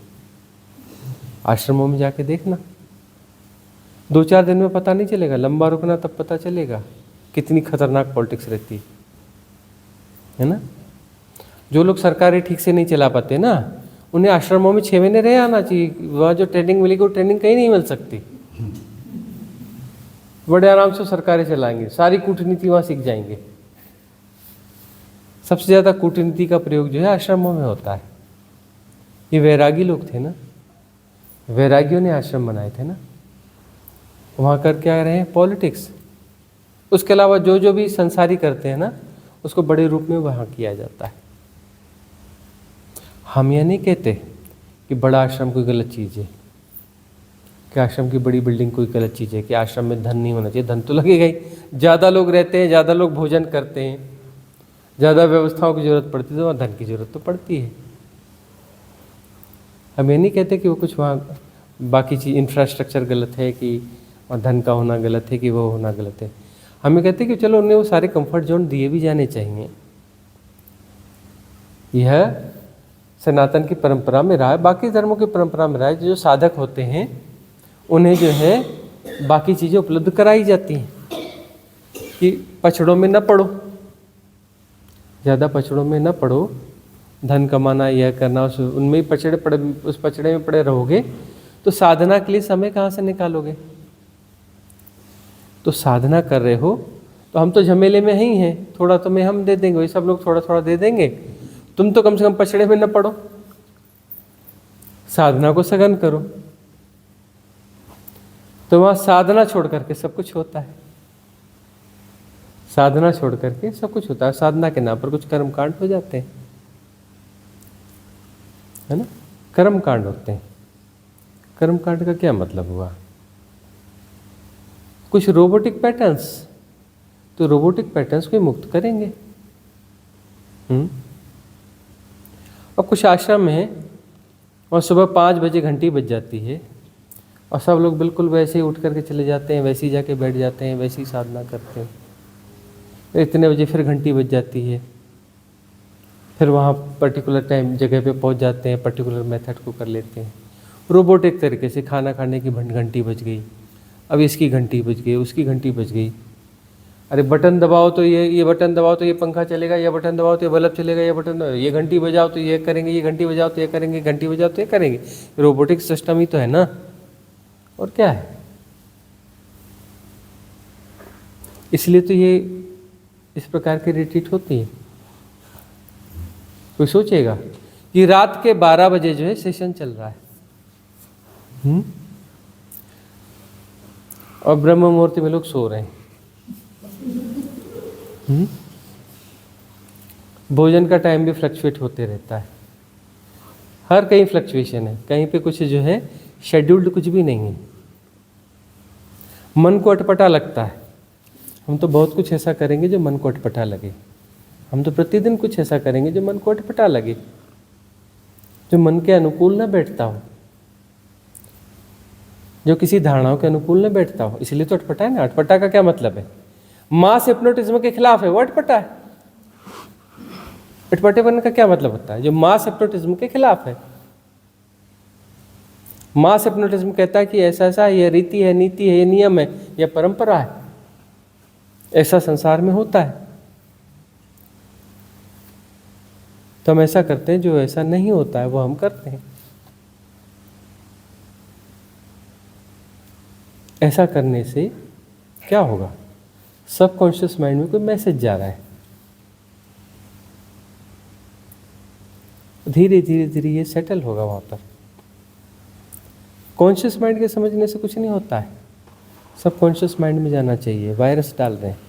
Speaker 2: आश्रमों में जाके देखना, 2-4 दिन में पता नहीं चलेगा, लंबा रुकना तब पता चलेगा कितनी खतरनाक पॉलिटिक्स रहती है ना। जो लोग सरकारें ठीक से नहीं चला पाते ना, उन्हें आश्रमों में 6 महीने रह आना चाहिए। वहाँ जो ट्रेनिंग मिलेगी वो ट्रेनिंग कहीं नहीं मिल सकती। बड़े आराम से सरकारें चलाएंगे, सारी कूटनीति वहाँ सीख जाएंगे, सबसे ज़्यादा कूटनीति का प्रयोग जो है आश्रमों में होता है। ये वैरागी लोग थे ना, वैरागियों ने आश्रम बनाए थे ना, वहाँ कर क्या रहे हैं, पॉलिटिक्स। उसके अलावा जो जो भी संसारी करते हैं ना, उसको बड़े रूप में वहाँ किया जाता है। हम यह नहीं कहते कि बड़ा आश्रम कोई गलत चीज़ है, कि आश्रम की बड़ी बिल्डिंग कोई गलत चीज़ है, कि आश्रम में धन नहीं होना चाहिए। धन तो लगेगा ही, ज़्यादा लोग रहते हैं, ज़्यादा लोग भोजन करते हैं, ज़्यादा व्यवस्थाओं की ज़रूरत पड़ती है, तो वहाँ धन की ज़रूरत तो पड़ती है। हम ये नहीं कहते कि वो कुछ वहाँ बाकी चीज़ इंफ्रास्ट्रक्चर गलत है, कि वहाँ धन का होना गलत है, कि वो होना गलत है। हम ये कहते हैं कि चलो उन्हें वो सारे कंफर्ट जोन दिए भी जाने चाहिए। यह सनातन की परंपरा में रहा है, बाकी धर्मों की परंपरा में रहा है। जो साधक होते हैं उन्हें जो है बाकी चीज़ें उपलब्ध कराई जाती हैं, कि पछड़ों में न पड़ो, ज़्यादा पछड़ों में न पड़ो, धन कमाना, यह करना, उनमें ही उस पछड़े में पड़े रहोगे तो साधना के लिए समय कहाँ से निकालोगे। तो साधना कर रहे हो तो हम तो झमेले में ही हैं, थोड़ा तुम्हें हम दे देंगे, वही सब लोग थोड़ा थोड़ा दे देंगे, तुम तो कम से कम पछड़े में न पड़ो, साधना को सघन करो। तो वहाँ साधना छोड़ करके सब कुछ होता है, साधना छोड़ करके सब कुछ होता है। साधना के नाम पर कुछ कर्मकांड हो जाते हैं, है ना, कर्मकांड होते हैं। कर्मकांड का क्या मतलब हुआ, कुछ रोबोटिक पैटर्न्स, तो रोबोटिक पैटर्न्स को मुक्त करेंगे। अब कुछ आश्रम है और सुबह 5 बजे घंटी बज जाती है और सब लोग बिल्कुल वैसे ही उठ करके चले जाते हैं, वैसे ही जाके बैठ जाते हैं, वैसे ही साधना करते हैं। इतने बजे फिर घंटी बज जाती है, फिर वहाँ पर्टिकुलर टाइम जगह पे पहुँच जाते हैं, पर्टिकुलर मेथड को कर लेते हैं। रोबोटिक तरीके से खाना खाने की घंटी बज गई, अब इसकी घंटी बज गई, उसकी घंटी बज गई, अरे बटन दबाओ तो ये बटन दबाओ तो ये पंखा चलेगा, ये बटन दबाओ तो ये बल्ब चलेगा, ये घंटी बजाओ तो ये करेंगे, ये घंटी बजाओ तो ये करेंगे, घंटी बजाओ तो ये करेंगे। रोबोटिक सिस्टम ही तो है ना, और क्या है। इसलिए तो ये इस प्रकार की रिट्रीट होती है। कोई सोचेगा कि रात के 12 बजे जो है सेशन चल रहा है, और ब्रह्म मुहूर्त में लोग सो रहे हैं। भोजन का टाइम भी फ्लक्चुएट होते रहता है, हर कहीं फ्लक्चुएशन है, कहीं पे कुछ जो है शेड्यूल्ड कुछ भी नहीं है। मन को अटपटा लगता है, हम तो बहुत कुछ ऐसा करेंगे जो मन को अटपटा लगे, हम तो प्रतिदिन कुछ ऐसा करेंगे जो मन को अटपटा लगे, जो मन के अनुकूल न बैठता हो, जो किसी धारणाओं के अनुकूल न बैठता हो। इसलिए तो अटपटा है ना। अटपटा का क्या मतलब है, मास हिप्नोटिज्म के खिलाफ है, वो अटपटा है। अटपटे बनने का क्या मतलब होता है, जो मास हिप्नोटिज्म के खिलाफ है। मास हिप्नोटिज्म कहता है कि ऐसा ऐसा ये रीति है, नीति है, ये नियम है, यह परंपरा है, ऐसा संसार में होता है। तो हम ऐसा करते हैं, जो ऐसा नहीं होता है वो हम करते हैं। ऐसा करने से क्या होगा, सबकॉन्शियस माइंड में कोई मैसेज जा रहा है, धीरे धीरे धीरे ये सेटल होगा वहाँ पर। कॉन्शियस माइंड के समझने से कुछ नहीं होता है, सबकॉन्शियस माइंड में जाना चाहिए। वायरस डाल रहे हैं,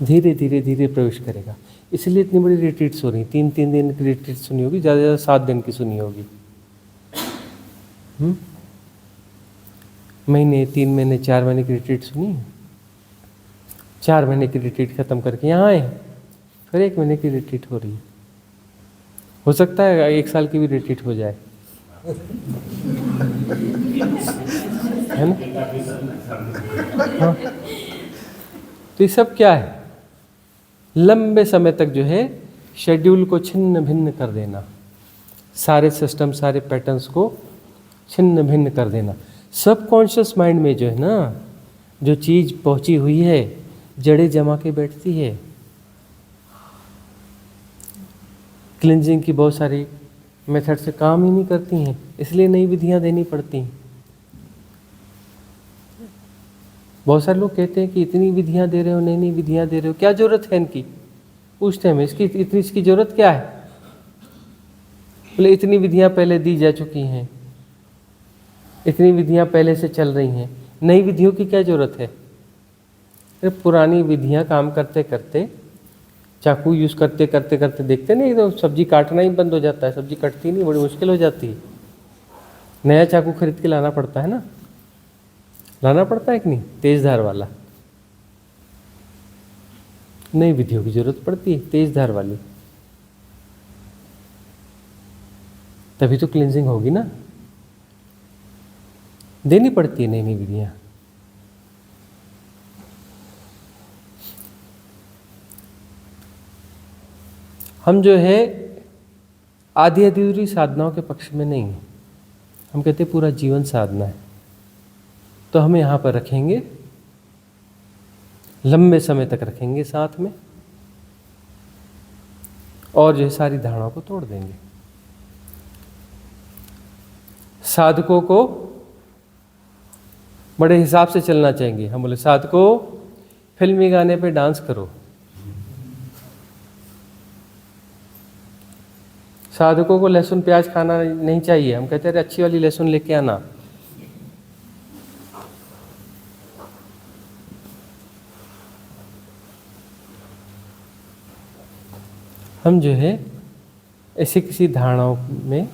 Speaker 2: धीरे धीरे धीरे प्रवेश करेगा। इसलिए इतनी बड़ी रिट्रीट्स हो रही, 3-3 दिन की रिट्रीट सुनी होगी, ज़्यादा से ज़्यादा 7 दिन की सुनी होगी। महीने, 3 महीने, 4 महीने की रिट्रीट सुनी, 4 महीने की रिट्रीट खत्म करके यहाँ आए, फिर 1 महीने की रिट्रीट हो रही है। हो सकता है 1 साल की भी रिट्रीट हो जाए, है ना। हाँ। तो ये सब क्या है, लंबे समय तक जो है शेड्यूल को छिन्न भिन्न कर देना, सारे सिस्टम, सारे पैटर्न्स को छिन्न भिन्न कर देना। सबकॉन्शियस माइंड में जो है ना, जो चीज़ पहुंची हुई है, जड़ें जमा के बैठती है। क्लिनजिंग की बहुत सारी मेथड से काम ही नहीं करती हैं, इसलिए नई विधियां देनी पड़ती हैं। बहुत सारे लोग कहते हैं कि इतनी विधियां दे रहे हो, नई नई विधियां दे रहे हो, क्या जरूरत है इनकी, पूछते हैं हमें इसकी जरूरत क्या है? बोले इतनी विधियां पहले दी जा चुकी हैं, इतनी विधियां पहले से चल रही हैं, नई विधियों की क्या जरूरत है? अरे पुरानी विधियां काम करते करते, चाकू यूज़ करते करते करते देखते नहीं तो सब्जी काटना ही बंद हो जाता है, सब्जी कटती नहीं, बड़ी मुश्किल हो जाती है। नया चाकू खरीद के लाना पड़ता है ना, लाना पड़ता है कि नहीं, तेज धार वाला। नई विधियों की जरूरत पड़ती है, तेज धार वाली, तभी तो क्लींजिंग होगी ना, देनी पड़ती है नई नई विधियां। हम जो है आधी अधूरी साधनाओं के पक्ष में नहीं हैं, हम कहते हैं पूरा जीवन साधना है। तो हम यहाँ पर रखेंगे, लंबे समय तक रखेंगे साथ में, और जो है सारी धारणाओं को तोड़ देंगे। साधकों को बड़े हिसाब से चलना चाहिए। हम बोले साधकों फिल्मी गाने पे डांस करो, साधकों को लहसुन प्याज खाना नहीं चाहिए। हम कहते हैं अच्छी वाली लहसुन लेके आना। हम जो है ऐसी किसी धारणाओं में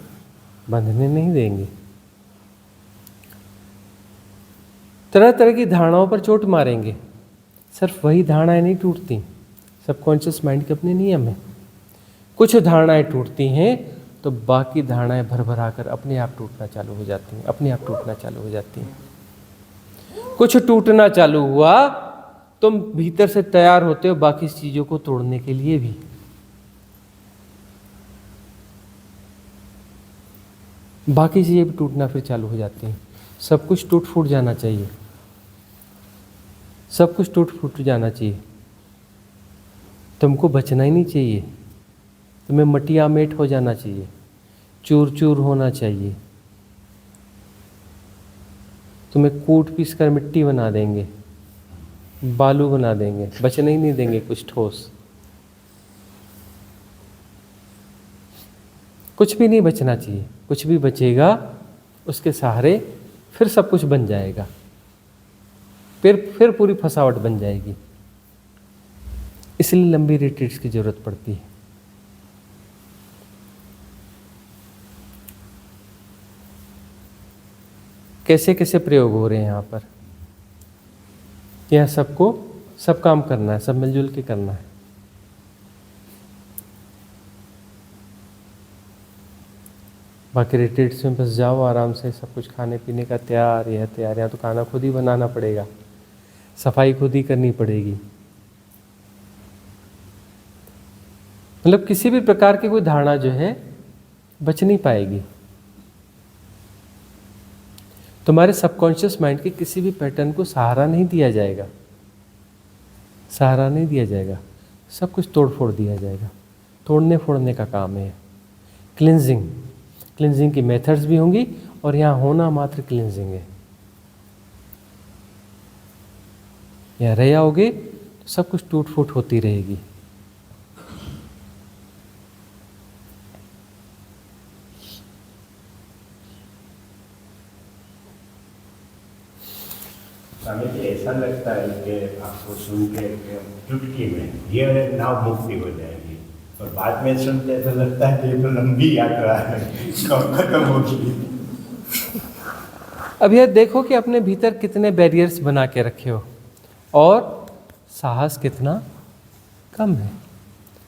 Speaker 2: बंधने नहीं देंगे। तरह तरह की धारणाओं पर चोट मारेंगे, सिर्फ वही धारणाएं नहीं टूटती, सबकॉन्शियस माइंड के अपने नियम हैं। कुछ धारणाएं टूटती हैं तो बाकी धारणाएं भर भरा कर अपने आप टूटना चालू हो जाती हैं, अपने आप टूटना चालू हो जाती हैं। कुछ टूटना चालू हुआ, तुम भीतर से तैयार होते हो बाकी चीज़ों को तोड़ने के लिए भी। बाकी चीज़ें भी टूटना फिर चालू हो जाती हैं। सब कुछ टूट फूट जाना चाहिए, सब कुछ टूट फूट जाना चाहिए। तुमको बचना ही नहीं चाहिए, तुम्हें मटिया मेट हो जाना चाहिए, चूर चूर होना चाहिए। तुम्हें कूट पीस कर मिट्टी बना देंगे, बालू बना देंगे, बचने ही नहीं देंगे कुछ ठोस। कुछ भी नहीं बचना चाहिए, कुछ भी बचेगा उसके सहारे फिर सब कुछ बन जाएगा, फिर पूरी फसावट बन जाएगी। इसलिए लंबी रिट्रीट्स की जरूरत पड़ती है। कैसे कैसे प्रयोग हो रहे हैं यहाँ पर, यहाँ सबको सब काम करना है, सब मिलजुल के करना है। बाकी रिट्रीट्स में बस जाओ आराम से, सब कुछ खाने पीने का तैयार, यह तैयार, यहाँ तो खाना खुद ही बनाना पड़ेगा, सफाई खुद ही करनी पड़ेगी। मतलब किसी भी प्रकार की कोई धारणा जो है बच नहीं पाएगी। तुम्हारे सबकॉन्शियस माइंड के किसी भी पैटर्न को सहारा नहीं दिया जाएगा, सहारा नहीं दिया जाएगा, सब कुछ तोड़ फोड़ दिया जाएगा। तोड़ने फोड़ने का काम है। क्लिनजिंग, क्लिनजिंग की मेथड्स भी होंगी और यहाँ होना मात्र क्लिनजिंग है। यहाँ रह आओगे तो सब कुछ टूट फूट होती रहेगी।
Speaker 1: स्वामी जी ऐसा लगता है कि आपको सुन के चुटकी में ये नाव मुक्ति हो जाएगी, और बाद में सुनते तो लगता है कि ये तो लंबी यात्रा है, कब खत्म होगी।
Speaker 2: अब यह देखो कि अपने भीतर कितने बैरियर्स बना के रखे हो और साहस कितना कम है।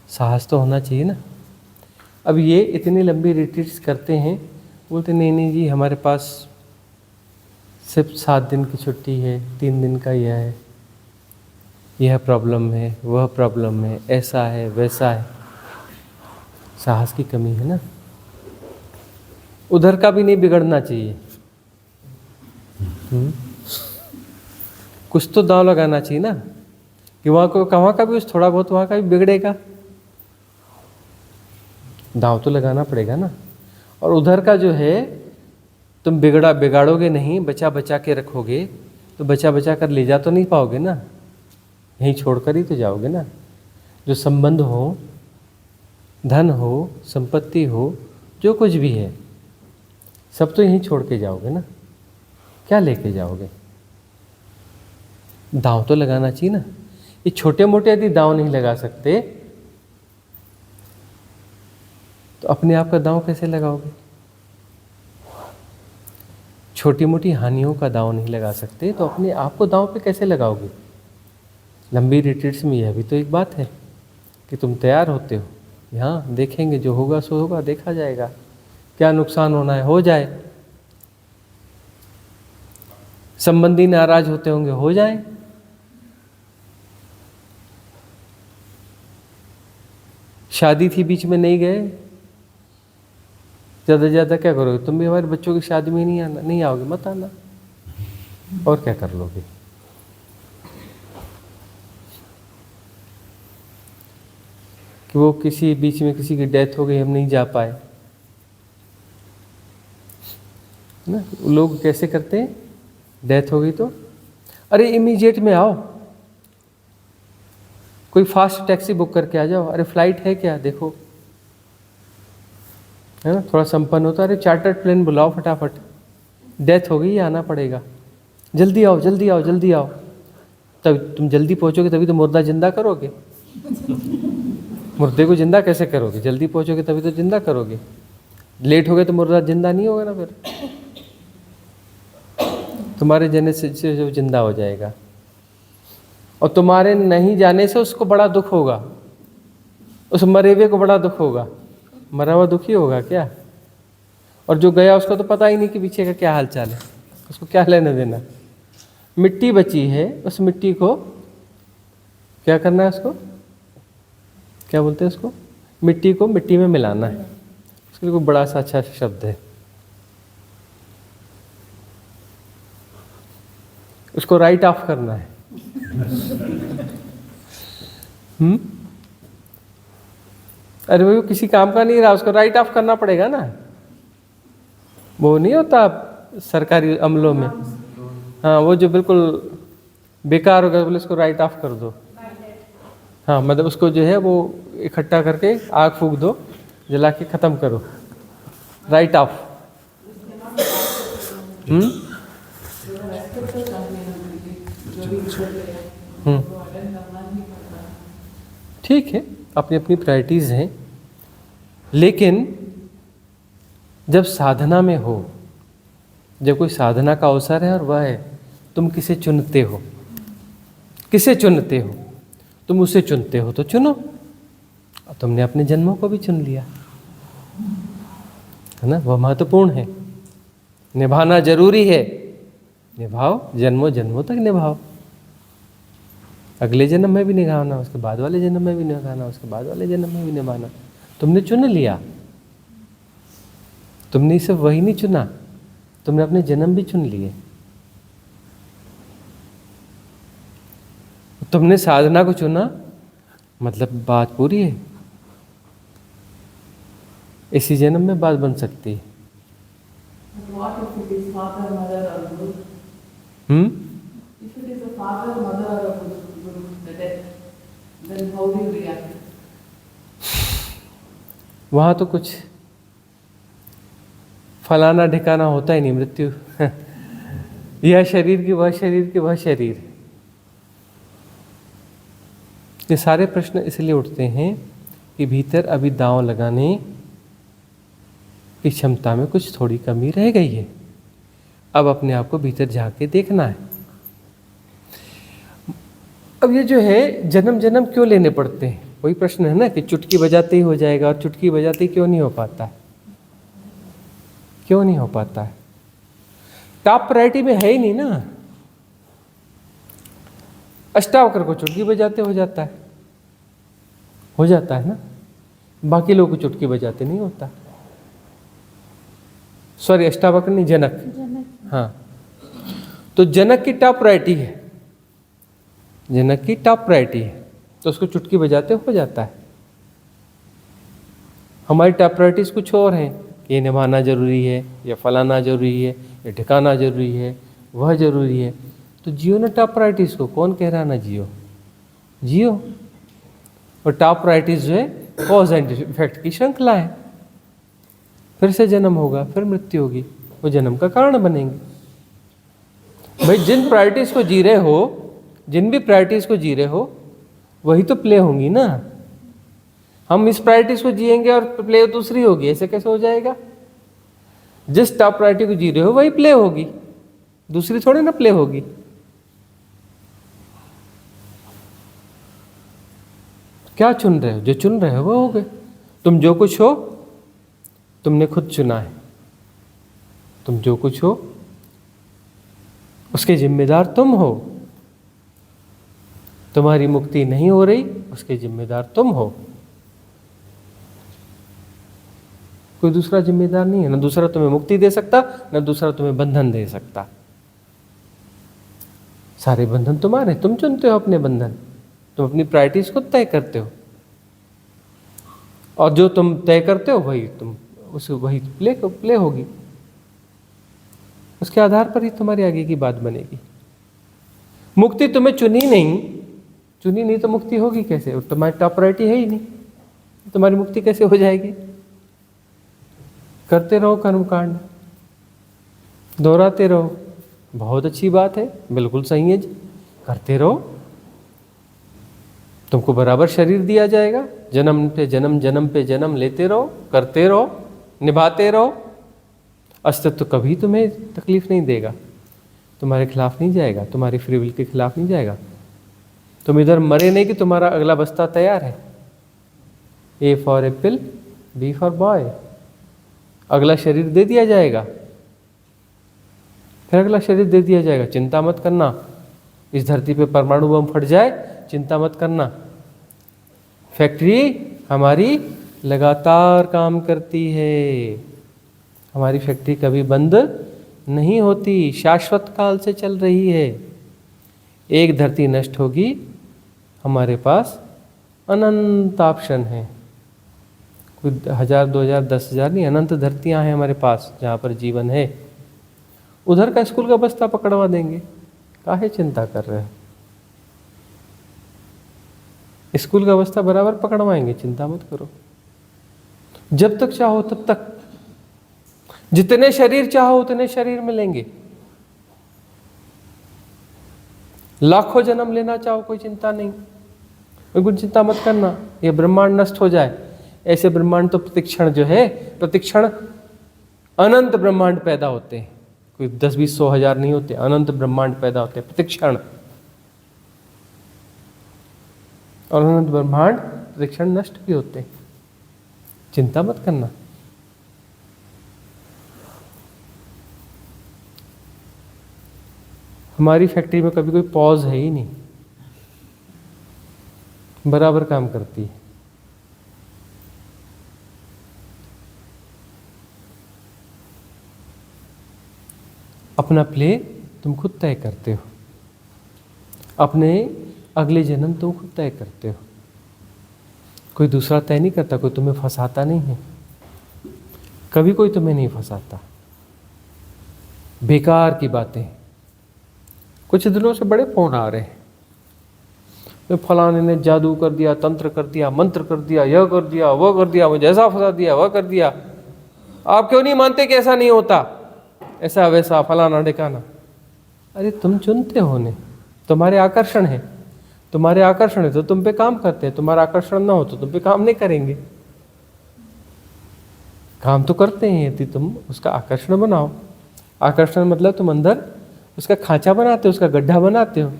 Speaker 2: साहस तो होना चाहिए ना। अब ये इतनी लंबी रिट्रीट्स करते हैं, बोलते नहीं नहीं जी हमारे पास सिर्फ 7 दिन की छुट्टी है, 3 दिन का यह है, यह प्रॉब्लम है, वह प्रॉब्लम है, ऐसा है वैसा है। साहस की कमी है ना। उधर का भी नहीं बिगड़ना चाहिए। कुछ तो दांव लगाना चाहिए ना कि वहाँ का भी थोड़ा बहुत वहाँ का भी बिगड़ेगा, दांव तो लगाना पड़ेगा ना। और उधर का जो है तुम बिगाड़ोगे नहीं, बचा बचा के रखोगे तो बचा बचा कर ले जा तो नहीं पाओगे ना, यहीं छोड़ कर ही तो जाओगे ना। जो संबंध हो, धन हो, संपत्ति हो, जो कुछ भी है, सब तो यहीं छोड़ के जाओगे ना। क्या लेके जाओगे? दांव तो लगाना चाहिए ना। ये छोटे मोटे यदि दांव नहीं लगा सकते तो अपने आप का दांव कैसे लगाओगे? छोटी मोटी हानियों का दांव नहीं लगा सकते तो अपने आप को दांव पे कैसे लगाओगे? लंबी रिट्रीट्स में यह भी तो एक बात है कि तुम तैयार होते हो, यहाँ देखेंगे, जो होगा सो होगा, देखा जाएगा, क्या नुकसान होना है हो जाए, संबंधी नाराज होते होंगे हो जाए, शादी थी बीच में नहीं गए, ज़्यादा से ज़्यादा क्या करोगे? तुम भी हमारे बच्चों की शादी में नहीं आओगे, मत आना, और क्या कर लोगे? कि वो किसी बीच में किसी की डेथ हो गई, हम नहीं जा पाए ना। लोग कैसे करते हैं? डेथ हो गई तो अरे इमीडिएट में आओ, कोई फास्ट टैक्सी बुक करके आ जाओ, अरे फ्लाइट है क्या देखो, है ना, थोड़ा संपन्न होता, अरे चार्टर्ड प्लेन बुलाओ फटाफट, डेथ हो गई, आना पड़ेगा, जल्दी आओ जल्दी आओ जल्दी आओ। तब तुम जल्दी पहुंचोगे तभी तो मुर्दा जिंदा करोगे। मुर्दे को जिंदा कैसे करोगे? जल्दी पहुंचोगे तभी तो जिंदा करोगे। लेट हो गए तो मुर्दा जिंदा नहीं होगा ना, फिर तुम्हारे जाने से जो जिंदा हो जाएगा, और तुम्हारे नहीं जाने से उसको बड़ा दुख होगा, उस मरे हुए को बड़ा दुख होगा। मरा हुआ दुखी होगा क्या? और जो गया उसको तो पता ही नहीं कि पीछे का क्या हाल चाल है, उसको क्या लेना देना। मिट्टी बची है, उस मिट्टी को क्या करना है? उसको क्या बोलते हैं? उसको मिट्टी को मिट्टी में मिलाना है। उसके लिए कोई बड़ा सा अच्छा शब्द है, उसको राइट ऑफ करना है। अरे वो किसी काम का नहीं रहा, उसको राइट ऑफ करना पड़ेगा ना। वो नहीं होता सरकारी अमलों में, हाँ, वो जो बिल्कुल बेकार हो गया, बोले इसको राइट ऑफ कर दो। हाँ, मतलब उसको जो है वो इकट्ठा करके आग फूंक दो, जला के ख़त्म करो, राइट ऑफ। ठीक है, अपनी अपनी प्रायोरिटीज़ हैं, लेकिन जब साधना में हो, जब कोई साधना का अवसर है और वह है तुम किसे चुनते हो, किसे चुनते हो? तुम उसे चुनते हो तो चुनो। और तुमने अपने जन्मों को भी चुन लिया है ना, वह महत्वपूर्ण है, निभाना जरूरी है। निभाओ, जन्मों जन्मों तक निभाओ। अगले जन्म में भी निभाना, उसके बाद वाले जन्म में भी निभाना, उसके बाद वाले जन्म में भी निभाना। तुमने चुन लिया, तुमने सिर्फ वही नहीं चुना, तुमने अपने जन्म भी चुन लिए। तुमने साधना को चुना, मतलब बात पूरी है, इसी जन्म में बात बन सकती है।
Speaker 5: What if it is father, mother or guru? If it is a father, mother or a guru, the death, then how do you react?
Speaker 2: वहाँ तो कुछ फलाना ठिकाना होता ही नहीं, मृत्यु यह शरीर की वह शरीर की वह शरीर। ये सारे प्रश्न इसलिए उठते हैं कि भीतर अभी दांव लगाने की क्षमता में कुछ थोड़ी कमी रह गई है। अब अपने आप को भीतर झांक के देखना है। अब ये जो है जन्म जन्म क्यों लेने पड़ते हैं, वही प्रश्न है ना कि चुटकी बजाते ही हो जाएगा, और चुटकी बजाते ही क्यों नहीं हो पाता है? क्यों नहीं हो पाता है? टॉप प्रायोरिटी में है ही नहीं ना। अष्टावक्र को चुटकी बजाते हो जाता है ना, बाकी लोग को चुटकी बजाते नहीं होता। सॉरी, अष्टावक्र नहीं, जनक। हाँ, तो जनक की टॉप प्रायोरिटी है, जनक की टॉप प्रायोरिटी है, तो उसको चुटकी बजाते हो जाता है। हमारी टॉप प्रायोरिटीज कुछ और हैं, ये निभाना जरूरी है, या फलाना जरूरी है, या ठिकाना जरूरी है, वह जरूरी है। तो जियो ना टॉप प्रायोरिटीज को, कौन कह रहा ना जियो, जियो। और टॉप प्रायोरिटीज जो है कॉज एंड इफेक्ट की श्रृंखला है। फिर से जन्म होगा, फिर मृत्यु होगी, वो जन्म का कारण बनेंगे। भाई जिन प्रायोरिटीज को जी रहे हो, जिन भी प्रायोरिटीज को जी रहे हो, वही तो प्ले होंगी ना। हम इस प्रायोरिटीज को जिएंगे और प्ले दूसरी होगी, ऐसे कैसे हो जाएगा? जिस टॉप प्रायोरिटी को जी रहे हो वही प्ले होगी, दूसरी थोड़ी ना प्ले होगी। क्या चुन रहे हो? जो चुन रहे हो वो हो गए। तुम जो कुछ हो तुमने खुद चुना है। तुम जो कुछ हो उसके जिम्मेदार तुम हो। तुम्हारी मुक्ति नहीं हो रही, उसके जिम्मेदार तुम हो, कोई दूसरा जिम्मेदार नहीं है। ना दूसरा तुम्हें मुक्ति दे सकता, ना दूसरा तुम्हें बंधन दे सकता। सारे बंधन तुम्हारे, तुम चुनते हो अपने बंधन, तुम अपनी प्रायोरिटीज को तय करते हो, और जो तुम तय करते हो वही तुम वही प्ले होगी। उसके आधार पर ही तुम्हारी आगे की बात बनेगी। मुक्ति तुम्हें चुनी नहीं तो मुक्ति होगी कैसे? और तुम्हारी टॉप प्रायोरिटी है ही नहीं, तुम्हारी मुक्ति कैसे हो जाएगी? करते रहो कर्मकांड, दोहराते रहो, बहुत अच्छी बात है, बिल्कुल सही है जी, करते रहो। तुमको बराबर शरीर दिया जाएगा, जन्म पे जन्म, जन्म पे जन्म लेते रहो, करते रहो, निभाते रहो। अस्तित्व कभी तुम्हें तकलीफ नहीं देगा, तुम्हारे खिलाफ नहीं जाएगा, तुम्हारी फ्री विल के खिलाफ नहीं जाएगा। तुम इधर मरे नहीं कि तुम्हारा अगला बस्ता तैयार है। A for apple, B for boy, अगला शरीर दे दिया जाएगा, फिर अगला शरीर दे दिया जाएगा। चिंता मत करना, इस धरती पे परमाणु बम फट जाए, चिंता मत करना। फैक्ट्री हमारी लगातार काम करती है, हमारी फैक्ट्री कभी बंद नहीं होती, शाश्वत काल से चल रही है। एक धरती नष्ट होगी, हमारे पास अनंत ऑप्शन है। कोई 1000, 2000, 10,000 नहीं, अनंत धरतियां हैं हमारे पास जहाँ पर जीवन है। उधर का स्कूल का बस्ता पकड़वा देंगे, काहे चिंता कर रहे हो? स्कूल का बस्ता बराबर पकड़वाएंगे, चिंता मत करो। जब तक चाहो तब तक, जितने शरीर चाहो उतने शरीर मिलेंगे। लाखों जन्म लेना चाहो, कोई चिंता नहीं, बिल्कुल चिंता मत करना। ये ब्रह्मांड नष्ट हो जाए, ऐसे ब्रह्मांड तो प्रतिक्षण जो है, प्रतिक्षण अनंत ब्रह्मांड पैदा होते हैं, कोई 10, 20, 100 हजार नहीं होते, अनंत ब्रह्मांड पैदा होते हैं प्रतिक्षण। और अनंत ब्रह्मांड प्रतिक्षण नष्ट भी होते हैं, चिंता मत करना। हमारी फैक्ट्री में कभी कोई पॉज है ही नहीं, बराबर काम करती है। अपना प्ले तुम खुद तय करते हो, अपने अगले जन्म तुम खुद तय करते हो, कोई दूसरा तय नहीं करता, कोई तुम्हें फंसाता नहीं है, कभी कोई तुम्हें नहीं फंसाता। बेकार की बातें। कुछ दिनों से बड़े फोन आ रहे हैं, तो फलाने ने जादू कर दिया, तंत्र कर दिया, मंत्र कर दिया, यह कर दिया, वह कर दिया, मुझे ऐसा फंसा दिया, वह कर दिया। आप क्यों नहीं मानते कि ऐसा नहीं होता, ऐसा वैसा फलाना ढिकाना? अरे तुम चुनते हो ने, तुम्हारे आकर्षण है, तुम्हारे आकर्षण है तो तुम पे काम करते हैं, तुम्हारा आकर्षण ना हो तो तुम पे काम नहीं करेंगे। काम तो करते हैं यदि तुम उसका आकर्षण बनाओ। आकर्षण मतलब तुम अंदर उसका खांचा बनाते हो, उसका गड्ढा बनाते हो,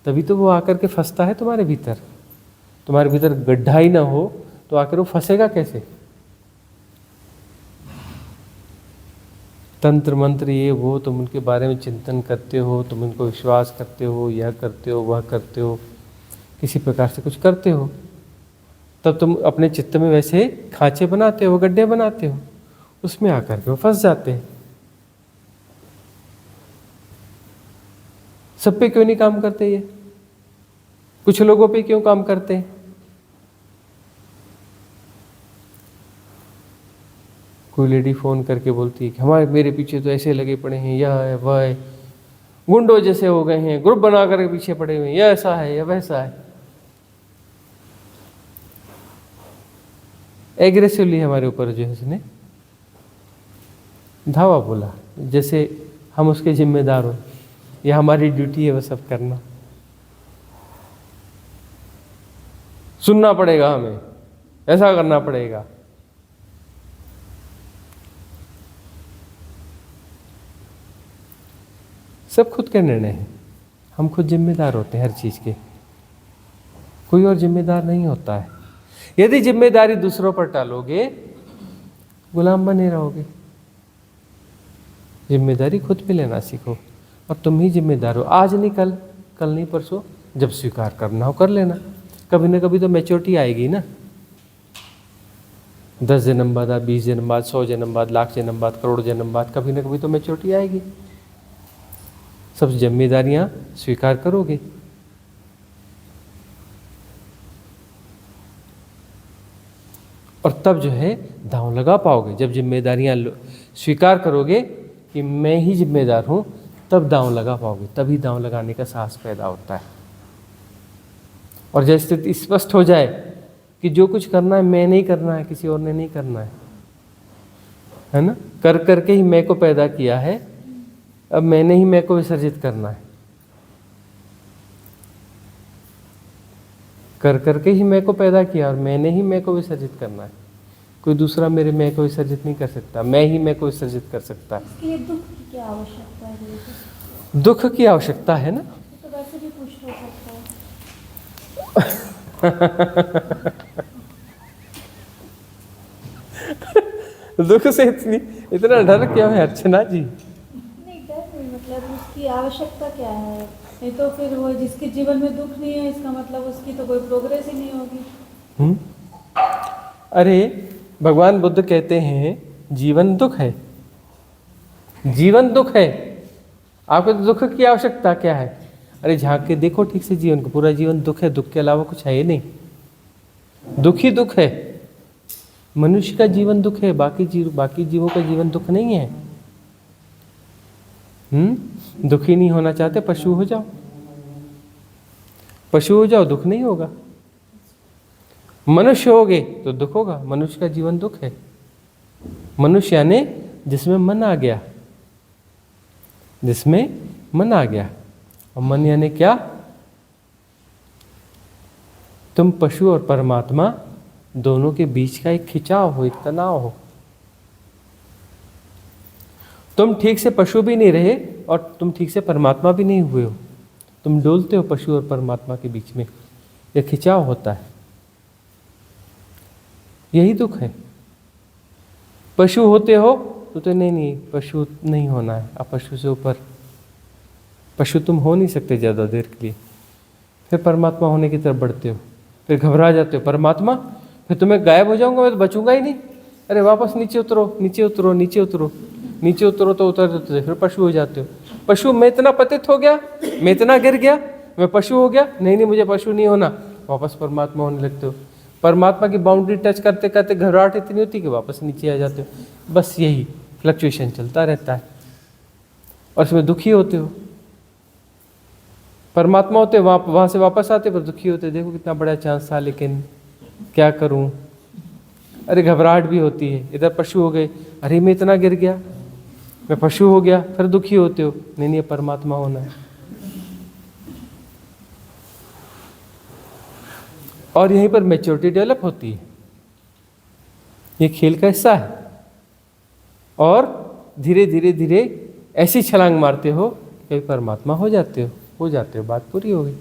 Speaker 2: तभी तो वो आकर के फंसता है तुम्हारे भीतर। तुम्हारे भीतर गड्ढा ही ना हो तो आकर वो फंसेगा कैसे? तंत्र मंत्र ये वो तुम उनके बारे में चिंतन करते हो, तुम उनको विश्वास करते हो, यह करते हो, वह करते हो, किसी प्रकार से कुछ करते हो, तब तुम अपने चित्त में वैसे खांचे बनाते हो, गड्ढे बनाते हो, उसमें आकर के वो फंस जाते हैं। सब पे क्यों नहीं काम करते ये? कुछ लोगों पे क्यों काम करते हैं? कोई लेडी फोन करके बोलती है कि मेरे पीछे तो ऐसे लगे पड़े हैं, यह है वह है, गुंडों जैसे हो गए हैं, ग्रुप बना कर पीछे पड़े हुए हैं, यह ऐसा है या वैसा है। एग्रेसिवली हमारे ऊपर जो है उसने धावा बोला, जैसे हम उसके जिम्मेदार हो या हमारी ड्यूटी है वो सब करना। सुनना पड़ेगा हमें, ऐसा करना पड़ेगा। सब खुद के निर्णय हैं, हम खुद जिम्मेदार होते हैं हर चीज के, कोई और जिम्मेदार नहीं होता है। यदि जिम्मेदारी दूसरों पर टालोगे गुलाम बने रहोगे। जिम्मेदारी खुद पे लेना सीखो और तुम ही जिम्मेदार हो। आज नहीं कल, कल नहीं परसों, जब स्वीकार करना हो कर लेना। कभी ना कभी तो मैच्योरिटी आएगी ना, 10 जन्म बाद, 20 जन्म बाद, 100 जन्म बाद, लाख जन्म बाद, करोड़ जन्म बाद, कभी ना कभी तो मैच्योरिटी आएगी। सब जिम्मेदारियां स्वीकार करोगे। और तब जो है दांव लगा पाओगे। जब जिम्मेदारियां स्वीकार करोगे कि मैं ही जिम्मेदार हूं, तब दांव लगा पाओगे। तभी दांव लगाने का साहस पैदा होता है। और जब स्थिति स्पष्ट हो जाए कि जो कुछ करना है मैं नहीं करना है, किसी और ने नहीं करना है ना, कर करके ही मैं को पैदा किया है, अब मैंने ही मैं को विसर्जित करना है। कर करके ही मैं को पैदा किया और मैंने ही मैं को विसर्जित करना है। कोई दूसरा मेरे मैं को विसर्जित नहीं कर सकता, मैं ही मैं को विसर्जित कर सकता है।
Speaker 6: इसके लिए दुख की क्या आवश्यकता है?
Speaker 2: दुख की आवश्यकता है ना,
Speaker 6: तो वैसे भी पुष्ट हो सकता है।
Speaker 2: दुख से इतना डर क्यों है अर्चना जी?
Speaker 6: नहीं, डर नहीं, मतलब उसकी आवश्यकता क्या है? नहीं तो फिर वो जिसके जीवन में दुख नहीं है, इसका मतलब उसकी तो कोई प्रोग्रेस ही नहीं होगी।
Speaker 2: अरे भगवान बुद्ध कहते हैं जीवन दुख है, जीवन दुख है, आपको तो दुख की आवश्यकता क्या है? अरे झांक के देखो ठीक से जीवन को, पूरा जीवन दुख है, दुख के अलावा कुछ है ही नहीं, दुख ही दुख है। मनुष्य का जीवन दुख है, बाकी जीवों का जीवन दुख नहीं है। दुखी नहीं होना चाहते, पशु हो जाओ, पशु हो जाओ, दुख नहीं होगा। मनुष्य होगे तो दुख होगा, मनुष्य का जीवन दुख है। मनुष्य यानी जिसमें मन आ गया, जिसमें मन आ गया। और मन यानी क्या? तुम पशु और परमात्मा दोनों के बीच का एक खिंचाव हो, एक तनाव हो। तुम ठीक से पशु भी नहीं रहे और तुम ठीक से परमात्मा भी नहीं हुए हो, तुम डोलते हो पशु और परमात्मा के बीच में, यह खिंचाव होता है। यही दुख है। पशु होते हो तो नहीं पशु नहीं होना है, अब पशु से ऊपर, पशु तुम हो नहीं सकते ज़्यादा देर के लिए। फिर परमात्मा होने की तरफ बढ़ते हो, फिर घबरा जाते हो, परमात्मा फिर तुम्हें गायब हो जाऊंगा, मैं तो बचूंगा ही नहीं। अरे वापस नीचे उतरो, नीचे उतरो, नीचे उतरो, नीचे उतरो, तो उतरते फिर पशु हो जाते हो। पशु मैं इतना पतित हो गया, मैं इतना गिर गया, मैं पशु हो गया, नहीं मुझे पशु नहीं होना, वापस परमात्मा होने लगते हो। परमात्मा की बाउंड्री टच करते करते घबराहट इतनी होती कि वापस नीचे आ जाते हो। बस यही फ्लक्चुएशन चलता रहता है और इसमें दुखी होते हो। परमात्मा होते वहाँ से वापस आते पर दुखी होते, देखो कितना बड़ा चांस था लेकिन क्या करूँ। अरे घबराहट भी होती है, इधर पशु हो गए, अरे मैं इतना गिर गया, मैं पशु हो गया, फिर दुखी होते हो, नहीं परमात्मा होना है। और यहीं पर मैच्योरिटी डेवलप होती है, ये खेल का हिस्सा है। और धीरे धीरे धीरे ऐसी छलांग मारते हो कि परमात्मा हो जाते हो, बात पूरी हो गई।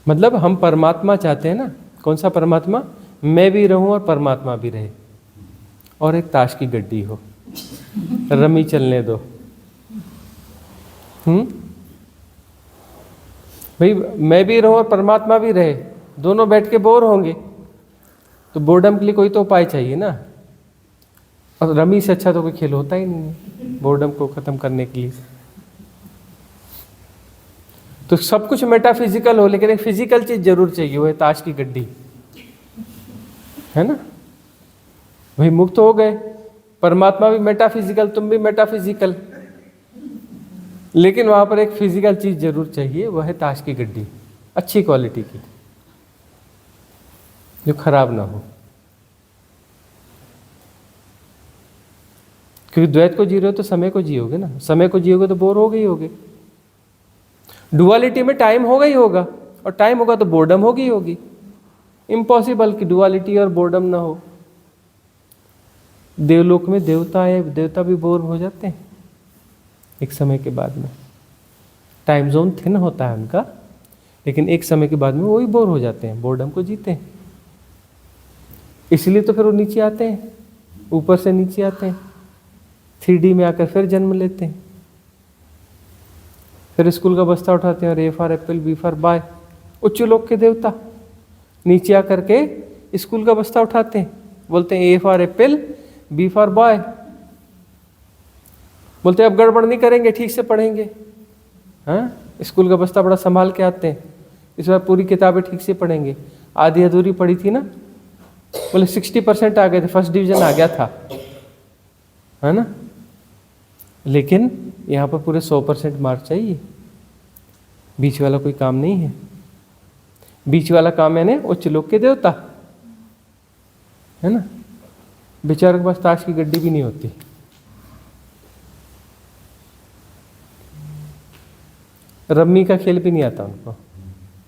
Speaker 2: मतलब हम परमात्मा चाहते हैं ना, कौन सा परमात्मा? मैं भी रहूं और परमात्मा भी रहे, और एक ताश की गड्डी हो, रमी चलने दो। भाई मैं भी रहूं और परमात्मा भी रहे, दोनों बैठ के बोर होंगे, तो बोर्डम के लिए कोई तो उपाय चाहिए ना। और रमी से अच्छा तो कोई खेल होता ही नहीं है बोर्डम को खत्म करने के लिए। तो सब कुछ मेटाफिजिकल हो, लेकिन एक फिजिकल चीज जरूर चाहिए, वो है ताश की गड्डी, है ना। वही मुक्त हो गए, परमात्मा भी मेटाफिजिकल, तुम भी मेटाफिजिकल, लेकिन वहां पर एक फिजिकल चीज जरूर चाहिए, वह है ताश की गड्डी, अच्छी क्वालिटी की। जो खराब ना हो। क्योंकि द्वैत को जी रहे हो तो समय को जियोगे ना, समय को जियोगे तो बोर हो गई होगे। डुअलिटी में टाइम होगा ही होगा, और टाइम होगा तो बोर्डम होगी होगी। इम्पॉसिबल कि डुअलिटी और बोर्डम ना हो। देवलोक में देवता भी बोर हो जाते हैं एक समय के बाद में। टाइम जोन थिन होता है उनका, लेकिन एक समय के बाद में वो ही बोर हो जाते हैं, बोर्डम को जीते हैं। इसलिए तो फिर वो नीचे आते हैं, ऊपर से नीचे आते हैं, 3D में आकर फिर जन्म लेते हैं। फिर स्कूल का बस्ता उठाते हैं और A for Apple, B for boy, उच्च लोक के देवता नीचे आकर के स्कूल का बस्ता उठाते हैं, बोलते हैं A for Apple, B for boy. बोलते हैं अब गड़बड़ नहीं करेंगे, ठीक से पढ़ेंगे। हाँ, स्कूल का बस्ता बड़ा संभाल के आते हैं, इस बार पूरी किताबें ठीक से पढ़ेंगे। आधी अधूरी पढ़ी थी ना, बोले 60% आ गए थे, फर्स्ट डिवीजन आ गया था, है ना। लेकिन यहाँ पर पूरे 100% मार्क चाहिए। बीच वाला कोई काम नहीं है। बीच वाला काम यानी उच्च लोक के देवता, है ना। बेचारों के पास ताश की गड्डी भी नहीं होती। रम्मी का खेल भी नहीं आता उनको,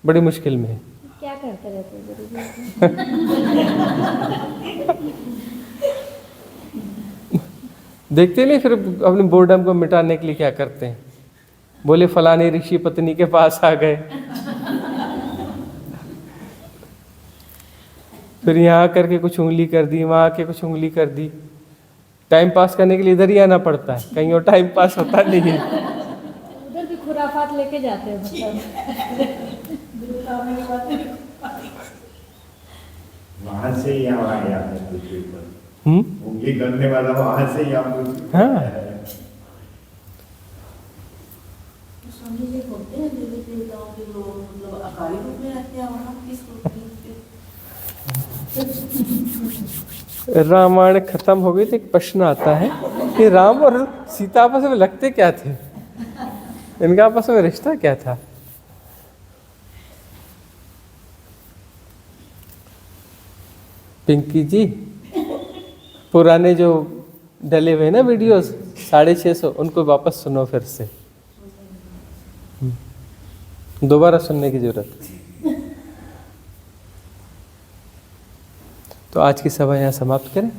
Speaker 2: बड़ी मुश्किल में है।
Speaker 6: क्या करते रहते हैं गुरुजी?
Speaker 2: देखते नहीं फिर अपने बोर्डम को मिटाने के लिए क्या करते हैं। बोले फलाने ऋषि पत्नी के पास आ गए, फिर यहाँ आकर के कुछ उंगली कर दी, वहाँ आके कुछ उंगली कर दी। टाइम पास करने के लिए इधर ही आना पड़ता है, कहीं और टाइम पास होता नहीं है।
Speaker 6: उधर भी खुराफात लेके जाते हैं मतलब।
Speaker 1: वहां से यहाँ आया है पृथ्वी पर, उंगली करने वाला वहां से ही आप।
Speaker 2: हाँ,
Speaker 5: स्वामी जी बोलते हैं देवी देवताओं के लोग मतलब अकाली रूप में रहते हैं वहाँ किस रूप में?
Speaker 2: रामायण खत्म हो गई तो एक प्रश्न आता है कि राम और सीता आपस में लगते क्या थे, इनका आपस में रिश्ता क्या था। पिंकी जी, पुराने जो डले हुए ना वीडियोस 650, उनको वापस सुनो फिर से, दोबारा सुनने की जरूरत। तो आज की सभा यहाँ समाप्त करें।